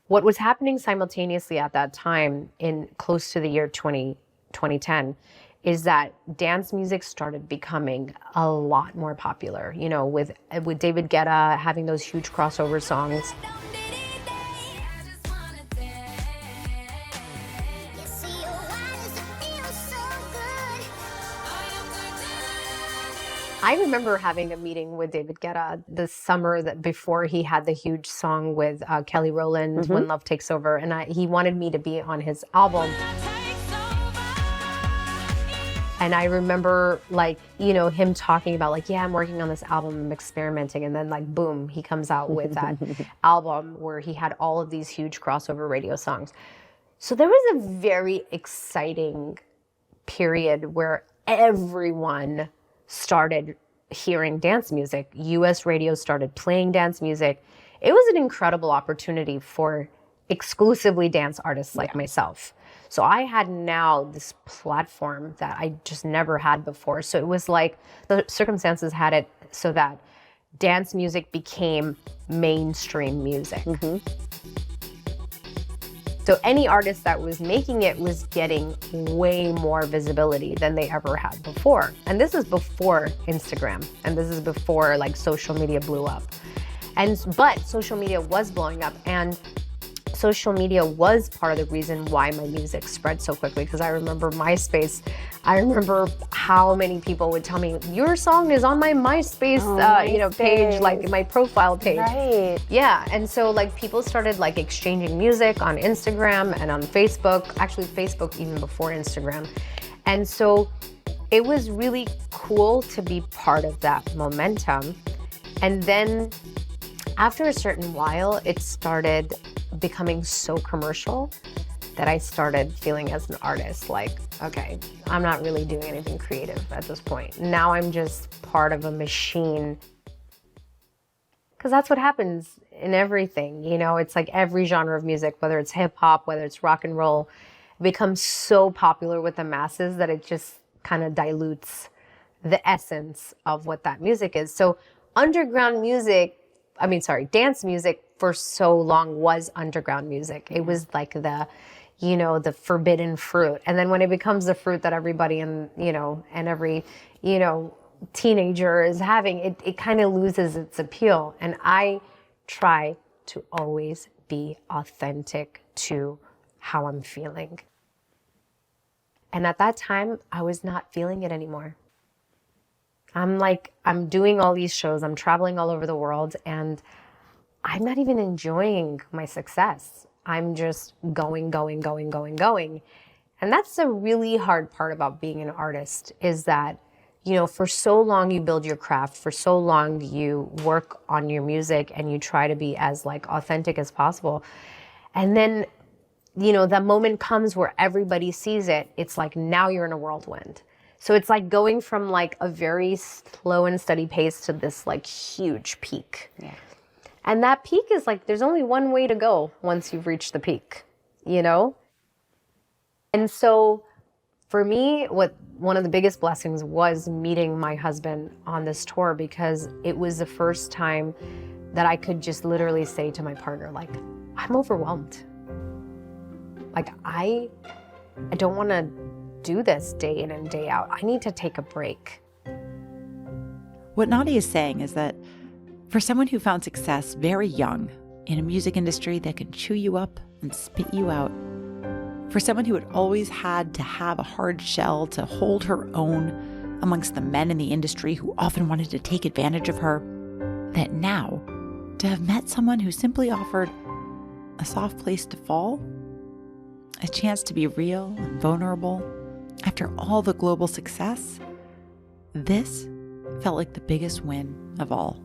What was happening simultaneously at that time in close to the year 2010 is that dance music started becoming a lot more popular, with David Guetta having those huge crossover songs. I remember having a meeting with David Guetta the summer that before he had the huge song with Kelly Rowland, When Love Takes Over, and he wanted me to be on his album. And I remember him talking about I'm working on this album, I'm experimenting, and then boom, he comes out with that album where he had all of these huge crossover radio songs. So there was a very exciting period where everyone started hearing dance music. US radio started playing dance music. It was an incredible opportunity for exclusively dance artists like myself. So I had now this platform that I just never had before. So it was like the circumstances had it so that dance music became mainstream music. So any artist that was making it was getting way more visibility than they ever had before. And this is before Instagram, and this is before social media blew up. But social media was blowing up, and social media was part of the reason why my music spread so quickly. Because I remember MySpace. I remember how many people would tell me, your song is on my MySpace, page, my profile page. Right. Yeah, and so people started exchanging music on Instagram and on Facebook. Actually, Facebook even before Instagram. And so it was really cool to be part of that momentum. And then after a certain while, it started becoming so commercial that I started feeling as an artist okay, I'm not really doing anything creative at this point. Now I'm just part of a machine. Because that's what happens in everything, it's every genre of music, whether it's hip hop, whether it's rock and roll, becomes so popular with the masses that it just kind of dilutes the essence of what that music is. So dance music for so long was underground music. It was the forbidden fruit. And then when it becomes the fruit that everybody and every, teenager is having, it kind of loses its appeal. And I try to always be authentic to how I'm feeling. And at that time, I was not feeling it anymore. I'm doing all these shows, I'm traveling all over the world, and I'm not even enjoying my success. I'm just going. And that's the really hard part about being an artist is that, for so long you build your craft, for so long you work on your music and you try to be as authentic as possible. And then, that moment comes where everybody sees it. It's now you're in a whirlwind. So it's going from a very slow and steady pace to this huge peak. Yeah. And that peak is there's only one way to go once you've reached the peak. you know? And so for me, one of the biggest blessings was meeting my husband on this tour, because it was the first time that I could just literally say to my partner, like, I'm overwhelmed. Like, I don't want to do this day in and day out. I need to take a break. What Nadia is saying is that for someone who found success very young in a music industry that can chew you up and spit you out, for someone who had always had to have a hard shell to hold her own amongst the men in the industry who often wanted to take advantage of her, that now, to have met someone who simply offered a soft place to fall, a chance to be real and vulnerable, after all the global success, this felt like the biggest win of all.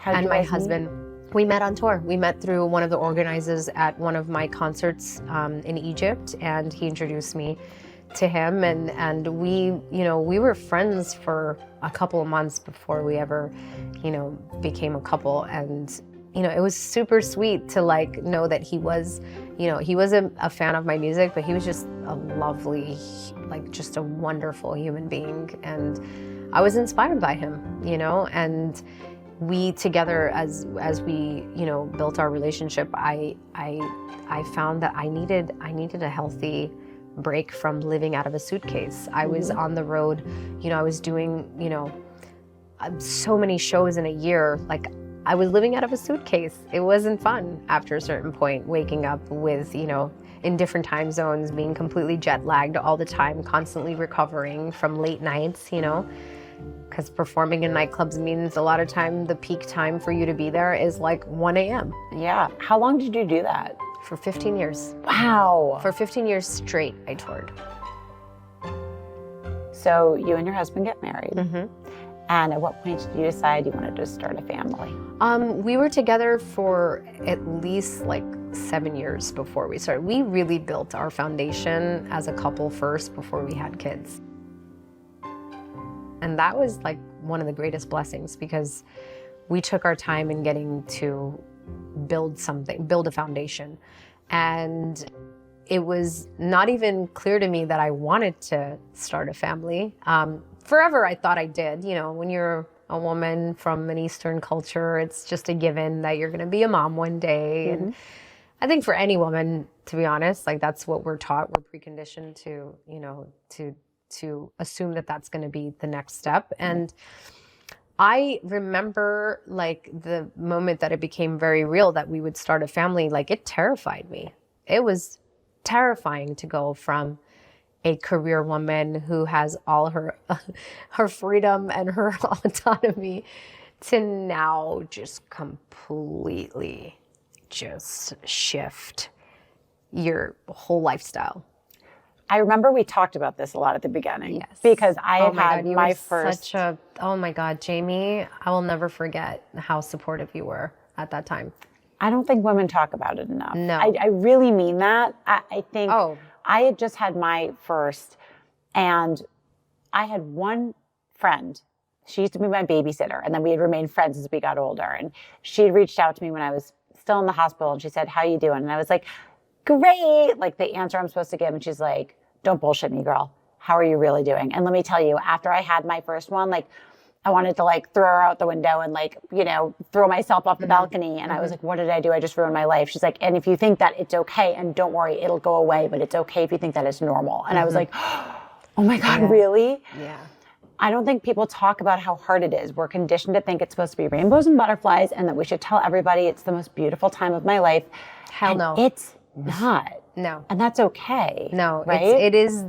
And my husband, we met on tour. We met through one of the organizers at one of my concerts in Egypt, and he introduced me to him, and we, we were friends for a couple of months before we ever, became a couple. And it was super sweet to know that he was, he was a fan of my music, but he was just a lovely, just a wonderful human being, and I was inspired by him, and we together, as we built our relationship, I found that I needed a healthy break from living out of a suitcase. I was on the road, I was doing so many shows in a year. I was living out of a suitcase. It wasn't fun after a certain point, waking up with in different time zones, being completely jet lagged all the time, constantly recovering from late nights, because performing in nightclubs means a lot of time the peak time for you to be there is 1 a.m. Yeah. How long did you do that? For 15 years. Wow. For 15 years straight, I toured. So you and your husband get married. Mm-hmm. And at what point did you decide you wanted to start a family? We were together for at least 7 years before we started. We really built our foundation as a couple first before we had kids. And that was one of the greatest blessings, because we took our time in getting to build a foundation. And it was not even clear to me that I wanted to start a family. Forever I thought I did. When you're a woman from an Eastern culture, it's just a given that you're gonna be a mom one day. Mm-hmm. And I think for any woman, to be honest, that's what we're taught. We're preconditioned to assume that that's going to be the next step. And I remember the moment that it became very real that we would start a family, it terrified me. It was terrifying to go from a career woman who has all her freedom and her autonomy to now just completely just shift your whole lifestyle. I remember we talked about this a lot at the beginning. Yes. Because I had had my first. Oh my God, Jamie, I will never forget how supportive you were at that time. I don't think women talk about it enough. No. I really mean that. I think I had just had my first, and I had one friend. She used to be my babysitter, and then we had remained friends as we got older. And she had reached out to me when I was still in the hospital, and she said, "How you doing?" And I was like, "Great," the answer I'm supposed to give. And she's like, "Don't bullshit me, girl. How are you really doing?" And let me tell you, after I had my first one, I wanted to throw her out the window and throw myself off the balcony. And I was like, what did I do? I just ruined my life. She's like, and if you think that, it's okay. And don't worry, it'll go away, but it's okay if you think that it's normal. And I was like, oh my God, really? Yeah. I don't think people talk about how hard it is. We're conditioned to think it's supposed to be rainbows and butterflies, and that we should tell everybody it's the most beautiful time of my life. Hell no. It's not. No. And that's okay. No, right? It is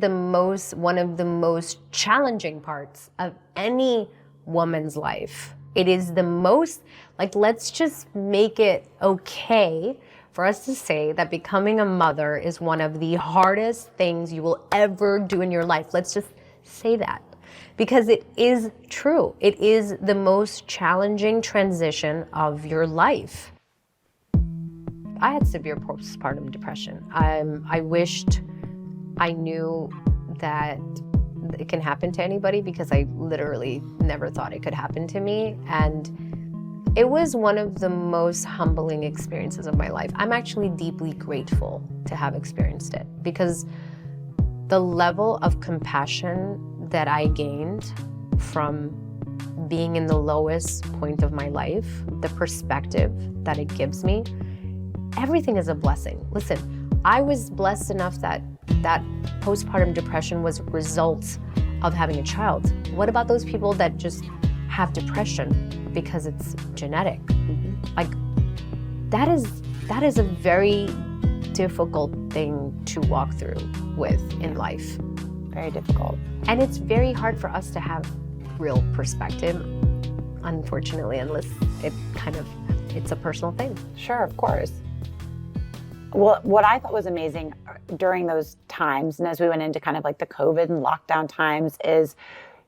one of the most challenging parts of any woman's life. It is the most, let's just make it okay for us to say that becoming a mother is one of the hardest things you will ever do in your life. Let's just say that. Because it is true. It is the most challenging transition of your life. I had severe postpartum depression. I wished I knew that it can happen to anybody, because I literally never thought it could happen to me. And It was one of the most humbling experiences of my life. I'm actually deeply grateful to have experienced it, because the level of compassion that I gained from being in the lowest point of my life, the perspective that it gives me, everything is a blessing. Listen, I was blessed enough that postpartum depression was a result of having a child. What about those people that just have depression because it's genetic? Like, that is a very difficult thing to walk through with in life. Very difficult. And it's very hard for us to have real perspective, unfortunately, unless it's a personal thing. Sure, of course. Well, what I thought was amazing during those times, and as we went into kind of like the COVID and lockdown times, is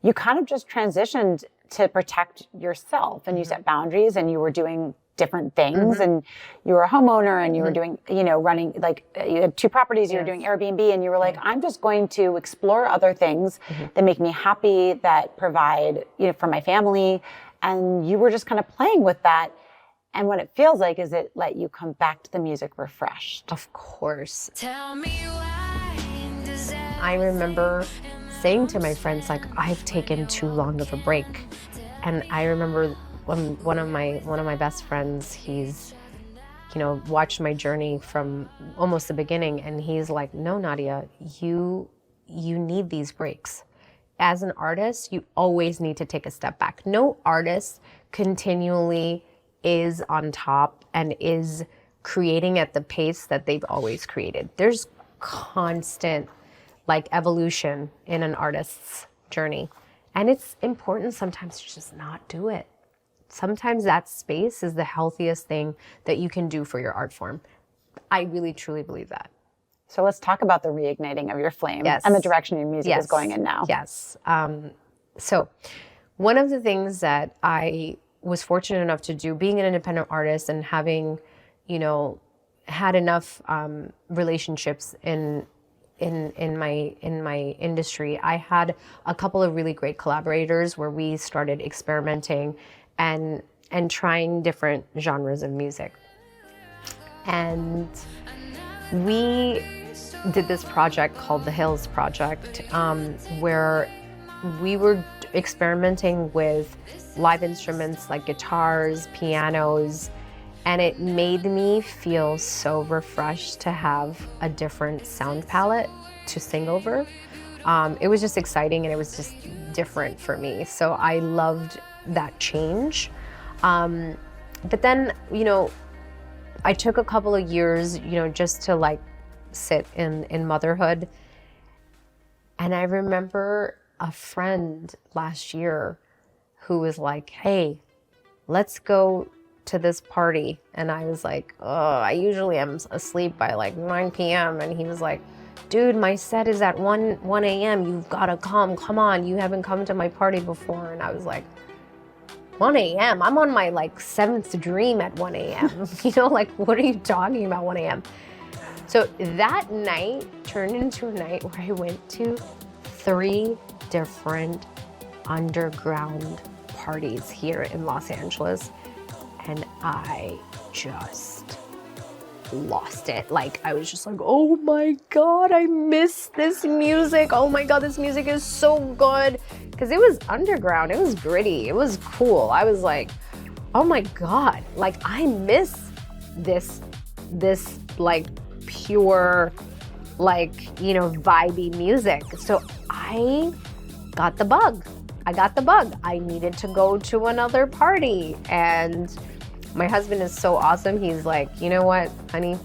you kind of just transitioned to protect yourself, and you set boundaries, and you were doing different things, and you were a homeowner, and you were doing, running, like, you had 2 properties, you were doing Airbnb, and you were like, I'm just going to explore other things that make me happy, that provide, for my family. And you were just kind of playing with that. And what it feels like is it let you come back to the music refreshed. Of course. Tell me why does I remember saying to my friends, like, I've taken too long of a break. And I remember when one of my best friends, he's, watched my journey from almost the beginning, and he's like, no, Nadia, you need these breaks. As an artist, you always need to take a step back. No artist continually is on top and is creating at the pace that they've always created. There's constant evolution in an artist's journey. And it's important sometimes to just not do it. Sometimes that space is the healthiest thing that you can do for your art form. I really, truly believe that. So let's talk about the reigniting of your flame Yes. and the direction your music is going in now. Yes. So one of the things that I was fortunate enough to do, being an independent artist and having, had enough relationships in my industry, I had a couple of really great collaborators where we started experimenting and trying different genres of music. And we did this project called the Hills Project, where we were experimenting with live instruments like guitars, pianos, and it made me feel so refreshed to have a different sound palette to sing over. It was just exciting, and it was just different for me. So I loved that change. But then, I took a couple of years, just to sit in motherhood. And I remember a friend last year who was like, hey, let's go to this party. And I was like, oh, I usually am asleep by 9 p.m. And he was like, dude, my set is at 1 a.m. You've got to come on. You haven't come to my party before. And I was like, 1 a.m.? I'm on my 7th dream at 1 a.m. What are you talking about 1 a.m.? So that night turned into a night where I went to 3 different underground parties here in Los Angeles, and I just lost it. I was just like, oh my God, I miss this music. Oh my God, this music is so good. Because it was underground, it was gritty, it was cool. I was like, oh my God, I miss this pure, vibey music. So I got the bug. I needed to go to another party. And my husband is so awesome. He's like, you know what, honey,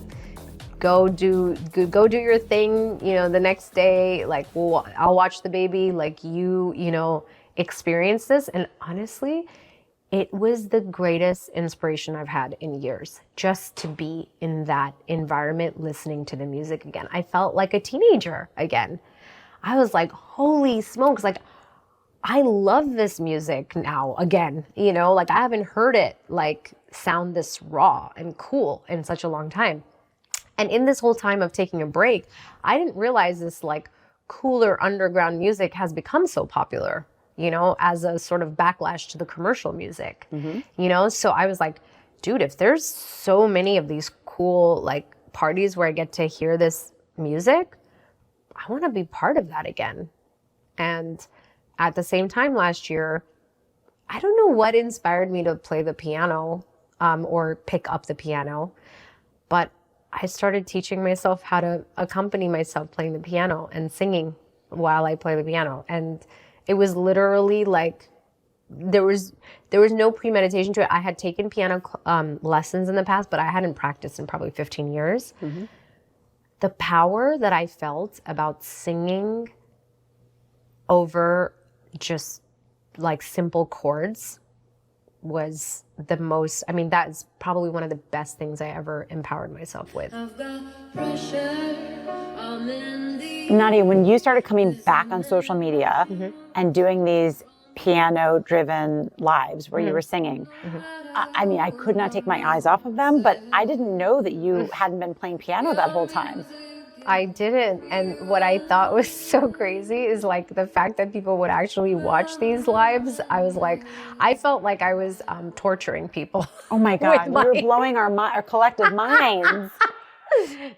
go do your thing. The next day, I'll watch the baby. You experience this. And honestly, it was the greatest inspiration I've had in years, just to be in that environment, listening to the music again. I felt like a teenager again. I was like, holy smokes, I love this music now again. I haven't heard it sound this raw and cool in such a long time. And in this whole time of taking a break, I didn't realize this cooler underground music has become so popular you know, as a sort of backlash to the commercial music, you know? So I was like, dude, if there's so many of these cool like parties where I get to hear this music, I want to be part of that again. And at the same time last year, I don't know what inspired me to play the piano or pick up the piano, but I started teaching myself how to accompany myself playing the piano and singing while I play the piano. And it was literally like, there was no premeditation to it. I had taken piano lessons in the past, but I hadn't practiced in probably 15 years. The power that I felt about singing over just like simple chords was the most, I mean, that is probably one of the best things I ever empowered myself with. Nadia, when you started coming back on social media and doing these piano-driven lives where you were singing, I mean, I could not take my eyes off of them, but I didn't know that you hadn't been playing piano that whole time. I didn't. And what I thought was so crazy is like the fact that people would actually watch these lives. I was like, I felt like I was torturing people. Oh my God, you were blowing our collective minds.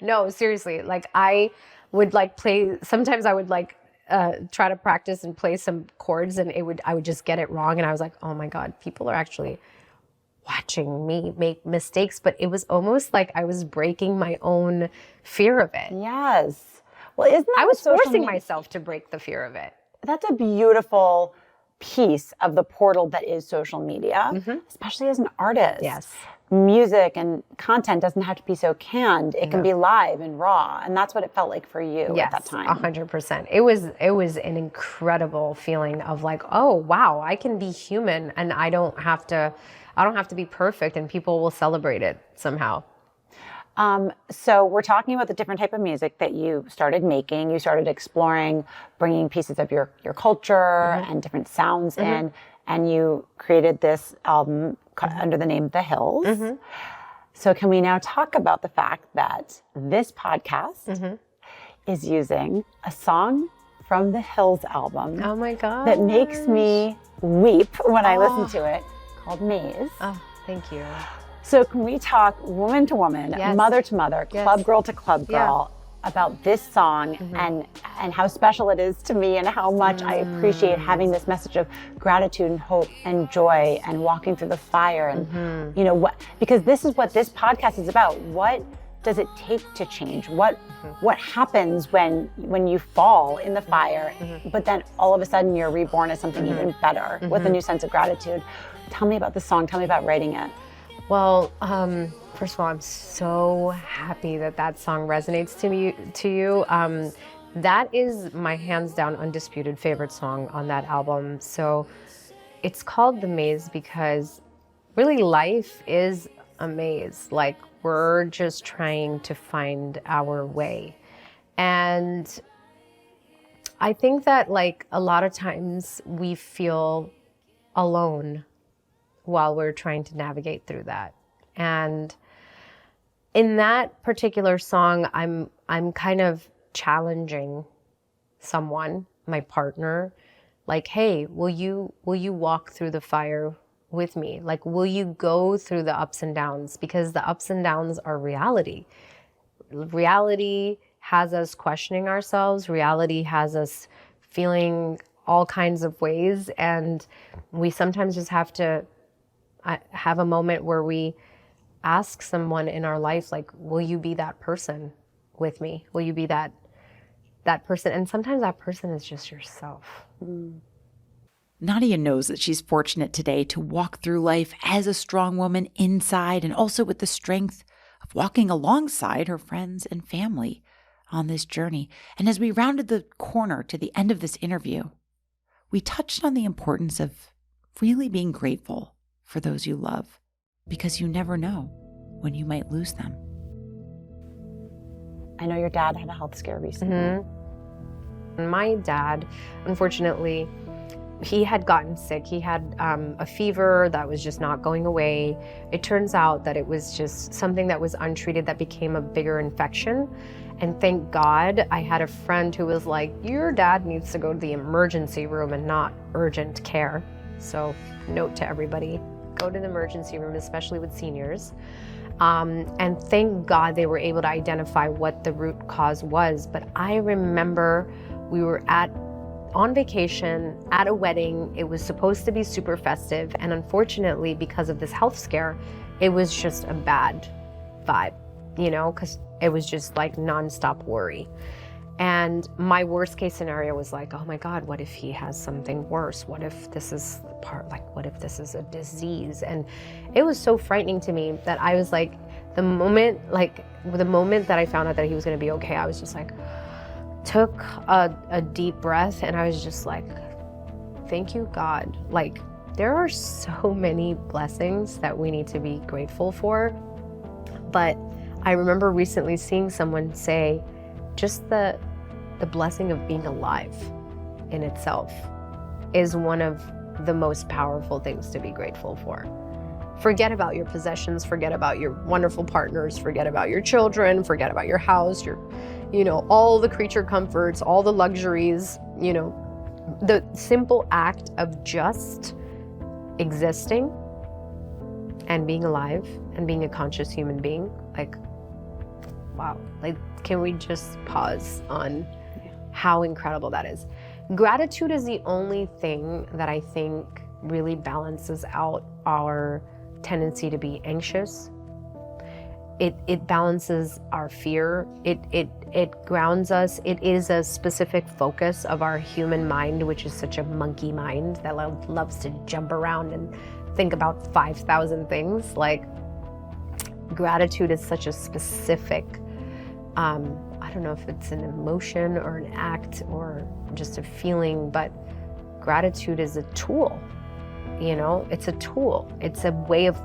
No, seriously. Like I would like play, sometimes I would like try to practice and play some chords and I would just get it wrong. And I was like, oh my God, people are actually watching me make mistakes, but it was almost like I was breaking my own fear of it. Yes. Well, isn't that I was forcing myself to break the fear of it. That's a beautiful piece of the portal that is social media, especially as an artist. Yes. Music and content doesn't have to be so canned. It can be live and raw. And that's what it felt like for you at that time. 100%. It was an incredible feeling of like, oh, wow, I can be human and I don't have to be perfect and people will celebrate it somehow. So we're talking about the different type of music that you started making. You started exploring, bringing pieces of your culture and different sounds in, and you created this album under the name The Hills. So can we now talk about the fact that this podcast is using a song from the Hills album. Oh my God. That makes me weep when I listen to it, called Maze. Oh, thank you. So can we talk woman to woman, mother to mother, club girl to club girl about this song and how special it is to me and how much I appreciate having this message of gratitude and hope and joy and walking through the fire and you know what, because this is what this podcast is about. What does it take to change? What happens when you fall in the fire, but then all of a sudden you're reborn as something even better with a new sense of gratitude? Tell me about the song. Tell me about writing it. Well, first of all, I'm so happy that song resonates to you. That is my hands down undisputed favorite song on that album. So it's called The Maze because really life is a maze. Like we're just trying to find our way. And I think that like a lot of times we feel alone while we're trying to navigate through that. And in that particular song, I'm kind of challenging someone, my partner, like, hey, will you walk through the fire with me? Like, will you go through the ups and downs? Because the ups and downs are reality. Reality has us questioning ourselves. Reality has us feeling all kinds of ways. And we sometimes just have to have a moment where we ask someone in our life, like, will you be that person with me? Will you be that person? And sometimes that person is just yourself. Nadia knows that she's fortunate today to walk through life as a strong woman inside and also with the strength of walking alongside her friends and family on this journey. And as we rounded the corner to the end of this interview, we touched on the importance of really being grateful for those you love, because you never know when you might lose them. I know your dad had a health scare recently. My dad, unfortunately, he had gotten sick. He had a fever that was just not going away. It turns out that it was just something that was untreated that became a bigger infection. And thank God I had a friend who was like, your dad needs to go to the emergency room and not urgent care. So note to everybody, go to the emergency room, especially with seniors. And thank God they were able to identify what the root cause was. But I remember we were on vacation at a wedding. It was supposed to be super festive. And unfortunately, because of this health scare, it was just a bad vibe, you know, because it was just like nonstop worry. And my worst case scenario was like, oh my God, what if he has something worse? What if this is what if this is a disease? And it was so frightening to me that I was like, the moment that I found out that he was gonna be okay, I was just like, took a deep breath, and I was just like, thank you, God. Like, there are so many blessings that we need to be grateful for. But I remember recently seeing someone say, just the blessing of being alive in itself is one of the most powerful things to be grateful for. Forget about your possessions, forget about your wonderful partners, forget about your children, forget about your house, all the creature comforts, all the luxuries, the simple act of just existing and being alive and being a conscious human being, like, wow. Like, can we just pause on how incredible that is? Gratitude is the only thing that I think really balances out our tendency to be anxious. It balances our fear. It grounds us. It is a specific focus of our human mind, which is such a monkey mind that loves to jump around and think about 5,000 things. Like, gratitude is such a specific, I don't know if it's an emotion or an act or just a feeling, but gratitude is a tool. It's a tool. It's a way of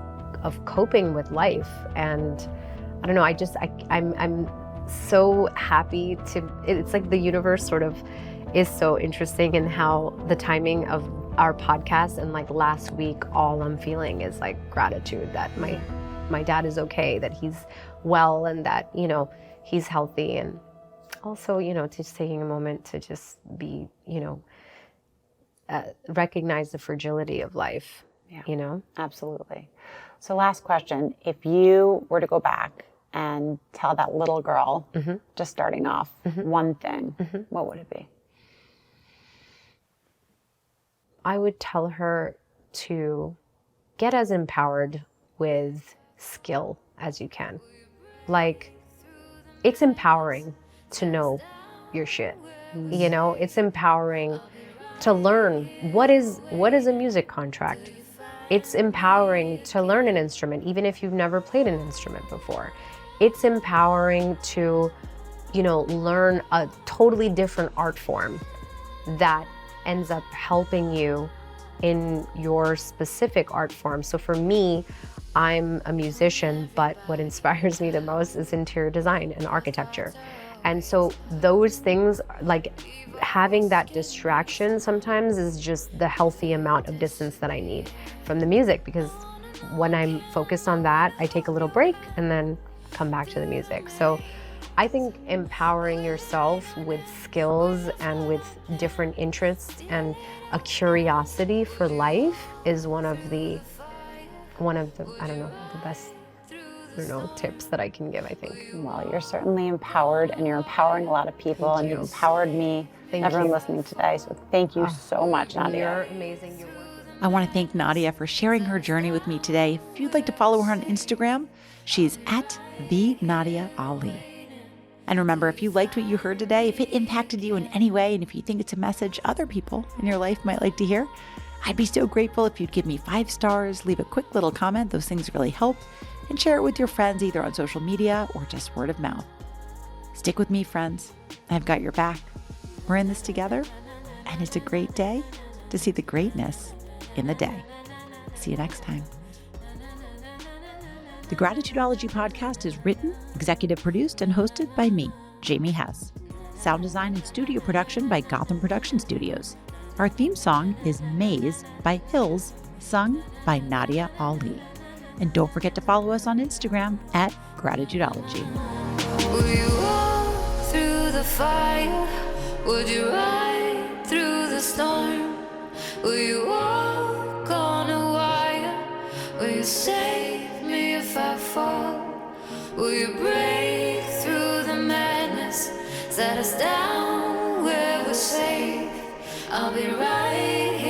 coping with life. And I don't know, I'm so happy it's like the universe sort of is so interesting in how the timing of our podcast, and like last week, all I'm feeling is like gratitude that my dad is okay, that he's well, and that, he's healthy. And also, just taking a moment to just be, recognize the fragility of life, Absolutely. So last question, if you were to go back and tell that little girl, just starting off, one thing, what would it be? I would tell her to get as empowered with skill as you can. Like, it's empowering to know your shit. It's empowering to learn what is a music contract. It's empowering to learn an instrument, even if you've never played an instrument before. It's empowering to, learn a totally different art form that ends up helping you in your specific art form. So for me, I'm a musician, but what inspires me the most is interior design and architecture. And so those things, like having that distraction sometimes is just the healthy amount of distance that I need from the music, because when I'm focused on that, I take a little break and then come back to the music. So I think empowering yourself with skills and with different interests and a curiosity for life is one of the the best tips that I can give, I think. Well, you're certainly empowered, and you're empowering a lot of people, and you've empowered me, everyone listening today. So thank you so much, Nadia. You're amazing. Your work is I want to thank Nadia for sharing her journey with me today. If you'd like to follow her on Instagram, she's at the Nadia Ali. And remember, if you liked what you heard today, if it impacted you in any way, and if you think it's a message other people in your life might like to hear, I'd be so grateful if you'd give me 5 stars, leave a quick little comment. Those things really help. And share it with your friends, either on social media or just word of mouth. Stick with me, friends. I've got your back. We're in this together, and it's a great day to see the greatness in the day. See you next time. The Gratitudeology podcast is written, executive produced, and hosted by me, Jamie Hess. Sound design and studio production by Gotham Production Studios. Our theme song is Maze by Hills, sung by Nadia Ali. And don't forget to follow us on Instagram at Gratitudeology. Will you walk through the fire? Would you ride through the storm? Will you walk on a wire? Will you save me if I fall? Will you break through the madness? Set us down where we're safe. I'll be right here.